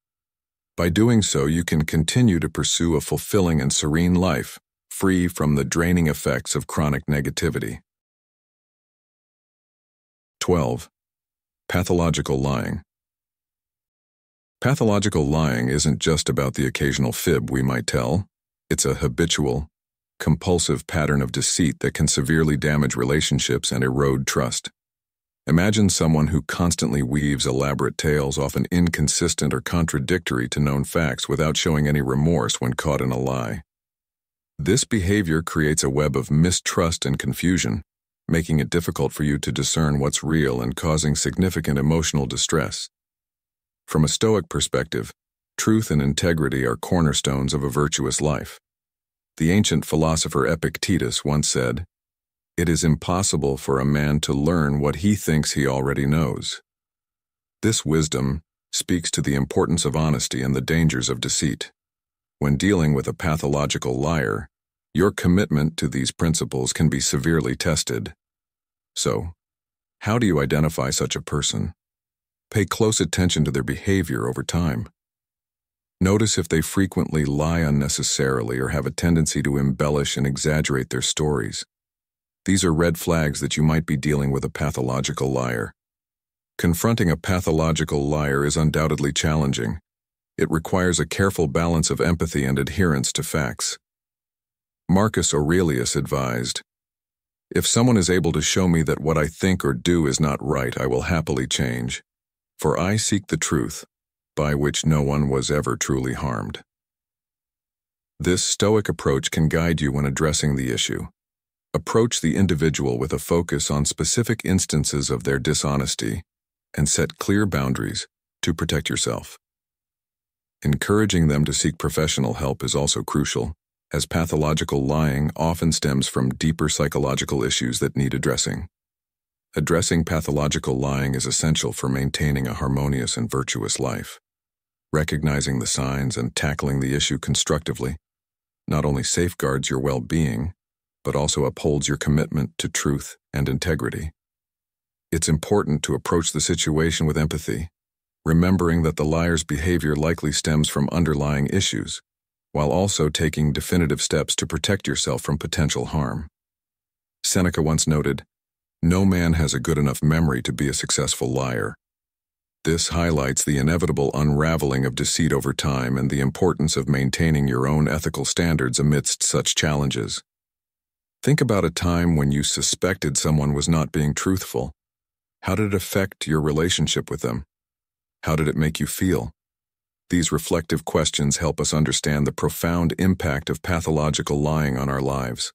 By doing so, you can continue to pursue a fulfilling and serene life, free from the draining effects of chronic negativity. 12. Pathological lying. Pathological lying isn't just about the occasional fib we might tell. It's a habitual, compulsive pattern of deceit that can severely damage relationships and erode trust. Imagine someone who constantly weaves elaborate tales, often inconsistent or contradictory to known facts, without showing any remorse when caught in a lie. This behavior creates a web of mistrust and confusion, making it difficult for you to discern what's real and causing significant emotional distress. From a Stoic perspective, truth and integrity are cornerstones of a virtuous life. The ancient philosopher Epictetus once said, "It is impossible for a man to learn what he thinks he already knows." This wisdom speaks to the importance of honesty and the dangers of deceit. When dealing with a pathological liar, your commitment to these principles can be severely tested. So, how do you identify such a person? Pay close attention to their behavior over time. Notice if they frequently lie unnecessarily or have a tendency to embellish and exaggerate their stories. These are red flags that you might be dealing with a pathological liar. Confronting a pathological liar is undoubtedly challenging. It requires a careful balance of empathy and adherence to facts. Marcus Aurelius advised, "If someone is able to show me that what I think or do is not right, I will happily change. For I seek the truth, by which no one was ever truly harmed." This Stoic approach can guide you when addressing the issue. Approach the individual with a focus on specific instances of their dishonesty and set clear boundaries to protect yourself. Encouraging them to seek professional help is also crucial, as pathological lying often stems from deeper psychological issues that need addressing. Addressing pathological lying is essential for maintaining a harmonious and virtuous life. Recognizing the signs and tackling the issue constructively not only safeguards your well-being, but also upholds your commitment to truth and integrity. It's important to approach the situation with empathy, remembering that the liar's behavior likely stems from underlying issues, while also taking definitive steps to protect yourself from potential harm. Seneca once noted, "No man has a good enough memory to be a successful liar." This highlights the inevitable unraveling of deceit over time and the importance of maintaining your own ethical standards amidst such challenges. Think about a time when you suspected someone was not being truthful. How did it affect your relationship with them? How did it make you feel? These reflective questions help us understand the profound impact of pathological lying on our lives.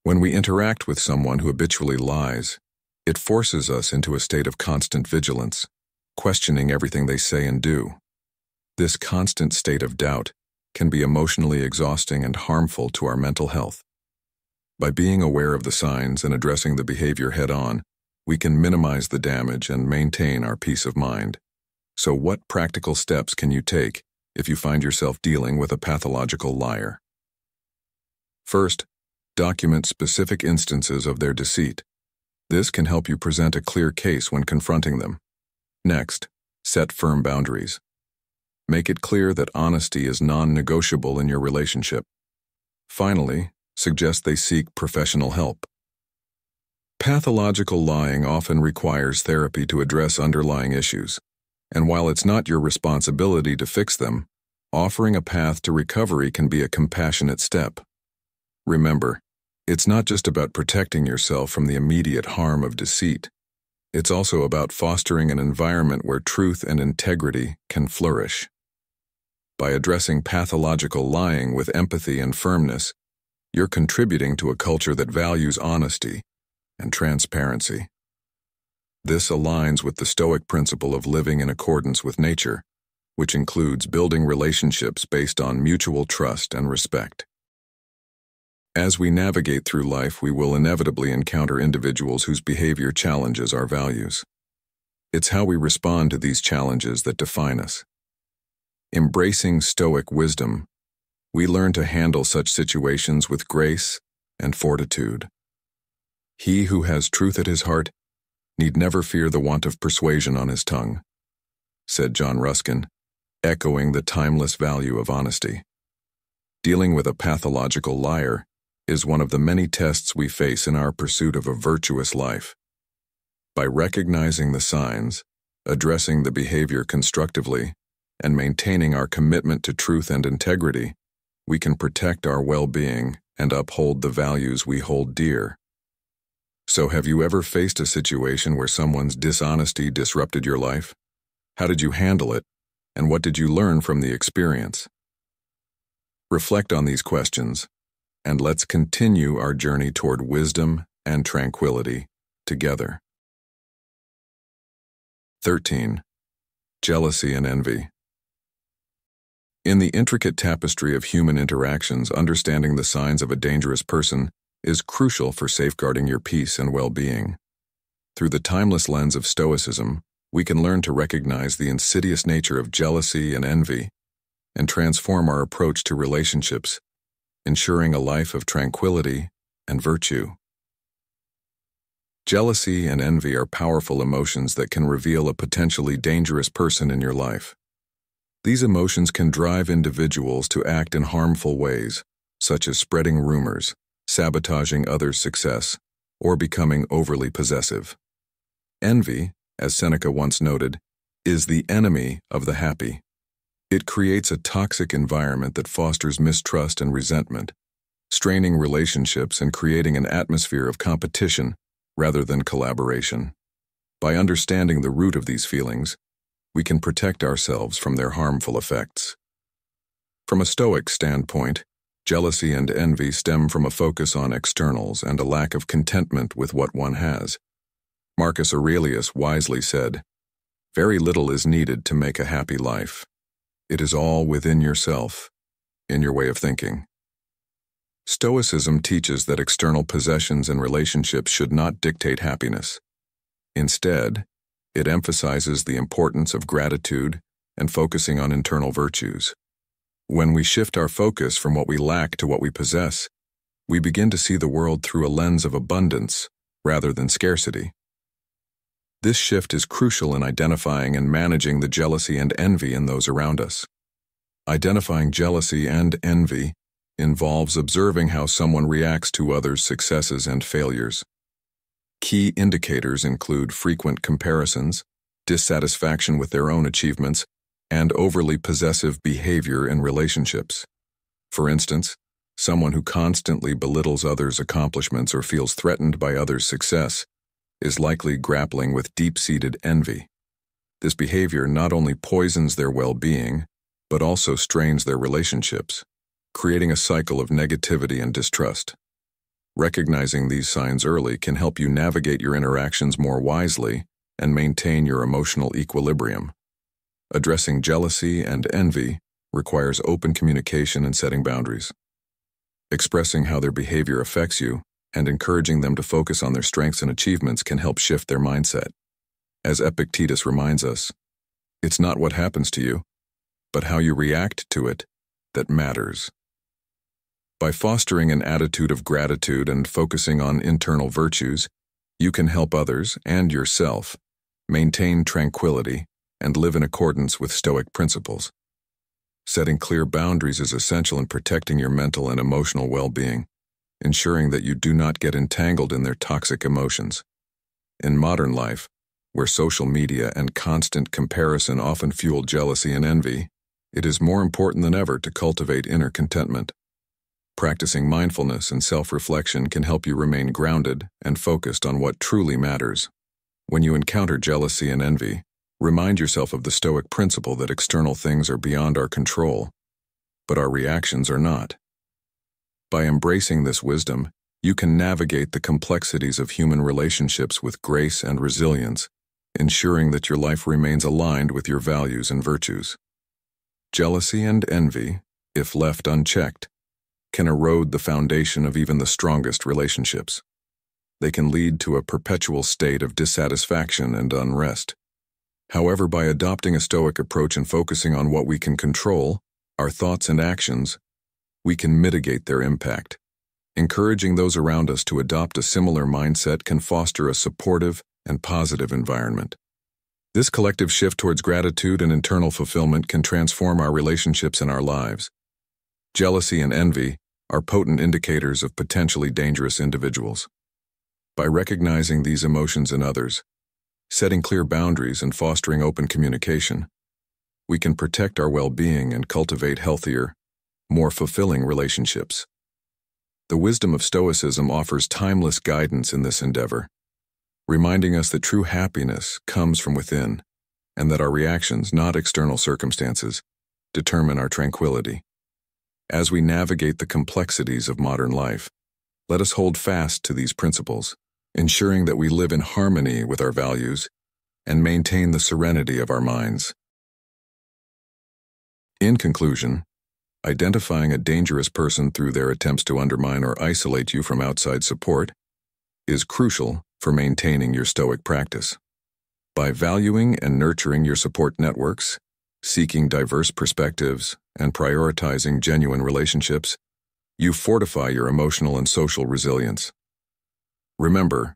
When we interact with someone who habitually lies, it forces us into a state of constant vigilance, questioning everything they say and do. This constant state of doubt can be emotionally exhausting and harmful to our mental health. By being aware of the signs and addressing the behavior head-on, we can minimize the damage and maintain our peace of mind. So what practical steps can you take if you find yourself dealing with a pathological liar? First, document specific instances of their deceit. This can help you present a clear case when confronting them. Next, set firm boundaries. Make it clear that honesty is non-negotiable in your relationship. Finally, suggest they seek professional help. Pathological lying often requires therapy to address underlying issues, and while it's not your responsibility to fix them, offering a path to recovery can be a compassionate step. Remember, it's not just about protecting yourself from the immediate harm of deceit. It's also about fostering an environment where truth and integrity can flourish. By addressing pathological lying with empathy and firmness, you're contributing to a culture that values honesty and transparency. This aligns with the Stoic principle of living in accordance with nature, which includes building relationships based on mutual trust and respect. As we navigate through life, we will inevitably encounter individuals whose behavior challenges our values. It's how we respond to these challenges that define us. Embracing Stoic wisdom, we learn to handle such situations with grace and fortitude. He who has truth at his heart need never fear the want of persuasion on his tongue, said John Ruskin, echoing the timeless value of honesty. Dealing with a pathological liar is one of the many tests we face in our pursuit of a virtuous life. By recognizing the signs, addressing the behavior constructively, and maintaining our commitment to truth and integrity, we can protect our well-being and uphold the values we hold dear. So have you ever faced a situation where someone's dishonesty disrupted your life? How did you handle it, and what did you learn from the experience? Reflect on these questions, and let's continue our journey toward wisdom and tranquility together. 13. Jealousy and envy. In the intricate tapestry of human interactions, understanding the signs of a dangerous person is crucial for safeguarding your peace and well-being. Through the timeless lens of Stoicism, we can learn to recognize the insidious nature of jealousy and envy and transform our approach to relationships, ensuring a life of tranquility and virtue. Jealousy and envy are powerful emotions that can reveal a potentially dangerous person in your life. These emotions can drive individuals to act in harmful ways, such as spreading rumors, sabotaging others' success, or becoming overly possessive. Envy, as Seneca once noted, is the enemy of the happy. It creates a toxic environment that fosters mistrust and resentment, straining relationships and creating an atmosphere of competition rather than collaboration. By understanding the root of these feelings, we can protect ourselves from their harmful effects. From a Stoic standpoint, jealousy and envy stem from a focus on externals and a lack of contentment with what one has. Marcus Aurelius wisely said, "Very little is needed to make a happy life. It is all within yourself, in your way of thinking." Stoicism teaches that external possessions and relationships should not dictate happiness. Instead, it emphasizes the importance of gratitude and focusing on internal virtues. When we shift our focus from what we lack to what we possess, we begin to see the world through a lens of abundance rather than scarcity. This shift is crucial in identifying and managing the jealousy and envy in those around us. Identifying jealousy and envy involves observing how someone reacts to others' successes and failures. Key indicators include frequent comparisons, dissatisfaction with their own achievements, and overly possessive behavior in relationships. For instance, someone who constantly belittles others' accomplishments or feels threatened by others' success is likely grappling with deep-seated envy. This behavior not only poisons their well-being, but also strains their relationships, creating a cycle of negativity and distrust. Recognizing these signs early can help you navigate your interactions more wisely and maintain your emotional equilibrium. Addressing jealousy and envy requires open communication and setting boundaries. Expressing how their behavior affects you and encouraging them to focus on their strengths and achievements can help shift their mindset. As Epictetus reminds us, it's not what happens to you, but how you react to it that matters. By fostering an attitude of gratitude and focusing on internal virtues, you can help others and yourself maintain tranquility and live in accordance with Stoic principles. Setting clear boundaries is essential in protecting your mental and emotional well-being, ensuring that you do not get entangled in their toxic emotions. In modern life, where social media and constant comparison often fuel jealousy and envy, it is more important than ever to cultivate inner contentment. Practicing mindfulness and self-reflection can help you remain grounded and focused on what truly matters. When you encounter jealousy and envy, remind yourself of the Stoic principle that external things are beyond our control, but our reactions are not. By embracing this wisdom, you can navigate the complexities of human relationships with grace and resilience, ensuring that your life remains aligned with your values and virtues. Jealousy and envy, if left unchecked, can erode the foundation of even the strongest relationships. They can lead to a perpetual state of dissatisfaction and unrest. However, by adopting a Stoic approach and focusing on what we can control, our thoughts and actions, we can mitigate their impact. Encouraging those around us to adopt a similar mindset can foster a supportive and positive environment. This collective shift towards gratitude and internal fulfillment can transform our relationships and our lives. Jealousy and envy are potent indicators of potentially dangerous individuals. By recognizing these emotions in others, setting clear boundaries and fostering open communication, we can protect our well-being and cultivate healthier, more fulfilling relationships. The wisdom of Stoicism offers timeless guidance in this endeavor, reminding us that true happiness comes from within, and that our reactions, not external circumstances, determine our tranquility. As we navigate the complexities of modern life, let us hold fast to these principles, ensuring that we live in harmony with our values and maintain the serenity of our minds. In conclusion, identifying a dangerous person through their attempts to undermine or isolate you from outside support is crucial for maintaining your Stoic practice. By valuing and nurturing your support networks, seeking diverse perspectives, and prioritizing genuine relationships, you fortify your emotional and social resilience. Remember,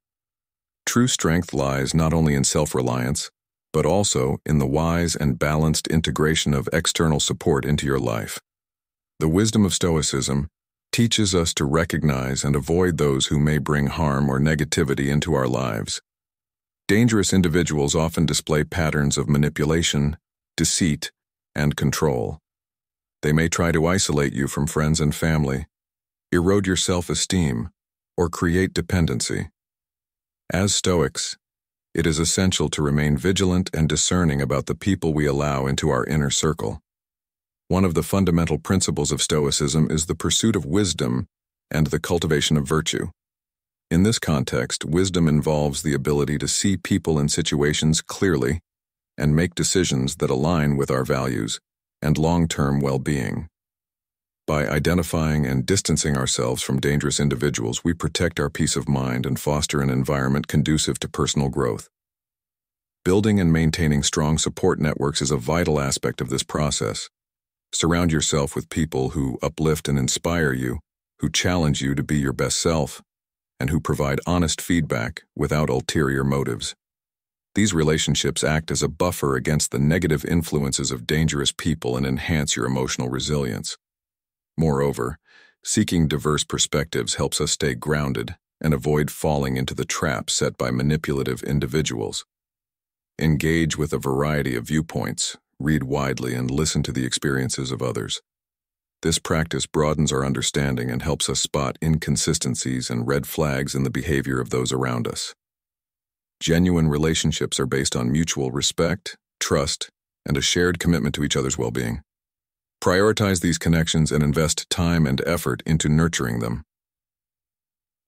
true strength lies not only in self-reliance, but also in the wise and balanced integration of external support into your life. The wisdom of Stoicism teaches us to recognize and avoid those who may bring harm or negativity into our lives. Dangerous individuals often display patterns of manipulation, deceit, and control. They may try to isolate you from friends and family, erode your self-esteem, or create dependency. As Stoics, it is essential to remain vigilant and discerning about the people we allow into our inner circle. One of the fundamental principles of Stoicism is the pursuit of wisdom and the cultivation of virtue. In this context, wisdom involves the ability to see people and situations clearly and make decisions that align with our values and long-term well-being. By identifying and distancing ourselves from dangerous individuals, we protect our peace of mind and foster an environment conducive to personal growth. Building and maintaining strong support networks is a vital aspect of this process. Surround yourself with people who uplift and inspire you, who challenge you to be your best self, and who provide honest feedback without ulterior motives. These relationships act as a buffer against the negative influences of dangerous people and enhance your emotional resilience. Moreover, seeking diverse perspectives helps us stay grounded and avoid falling into the traps set by manipulative individuals. Engage with a variety of viewpoints, read widely, and listen to the experiences of others. This practice broadens our understanding and helps us spot inconsistencies and red flags in the behavior of those around us. Genuine relationships are based on mutual respect, trust, and a shared commitment to each other's well-being. Prioritize these connections and invest time and effort into nurturing them.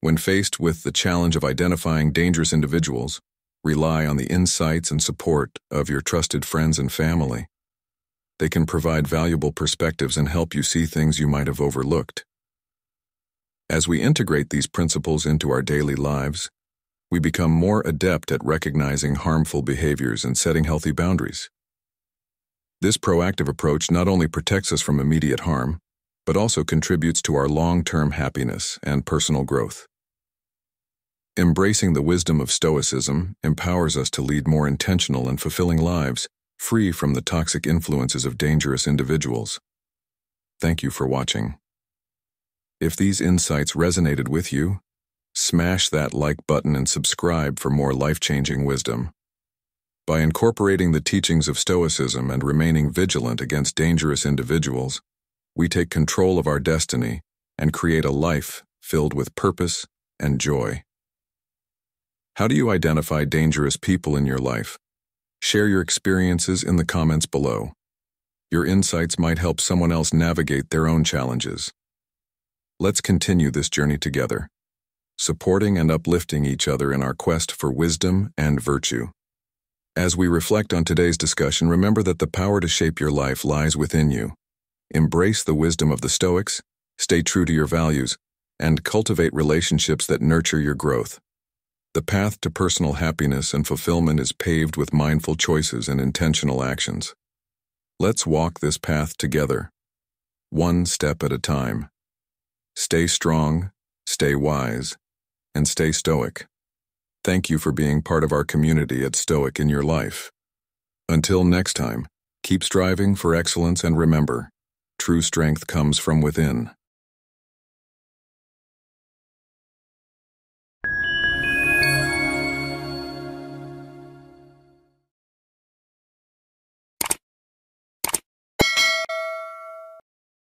When faced with the challenge of identifying dangerous individuals, rely on the insights and support of your trusted friends and family. They can provide valuable perspectives and help you see things you might have overlooked. As we integrate these principles into our daily lives, we become more adept at recognizing harmful behaviors and setting healthy boundaries. This proactive approach not only protects us from immediate harm, but also contributes to our long-term happiness and personal growth. Embracing the wisdom of Stoicism empowers us to lead more intentional and fulfilling lives, free from the toxic influences of dangerous individuals. Thank you for watching. If these insights resonated with you, smash that like button and subscribe for more life-changing wisdom. By incorporating the teachings of Stoicism and remaining vigilant against dangerous individuals, we take control of our destiny and create a life filled with purpose and joy. How do you identify dangerous people in your life? Share your experiences in the comments below. Your insights might help someone else navigate their own challenges. Let's continue this journey together, supporting and uplifting each other in our quest for wisdom and virtue. As we reflect on today's discussion, remember that the power to shape your life lies within you. Embrace the wisdom of the Stoics, stay true to your values, and cultivate relationships that nurture your growth. The path to personal happiness and fulfillment is paved with mindful choices and intentional actions. Let's walk this path together, one step at a time. Stay strong, stay wise, and stay stoic. Thank you for being part of our community at Stoic in Your Life. Until next time, keep striving for excellence and remember, true strength comes from within.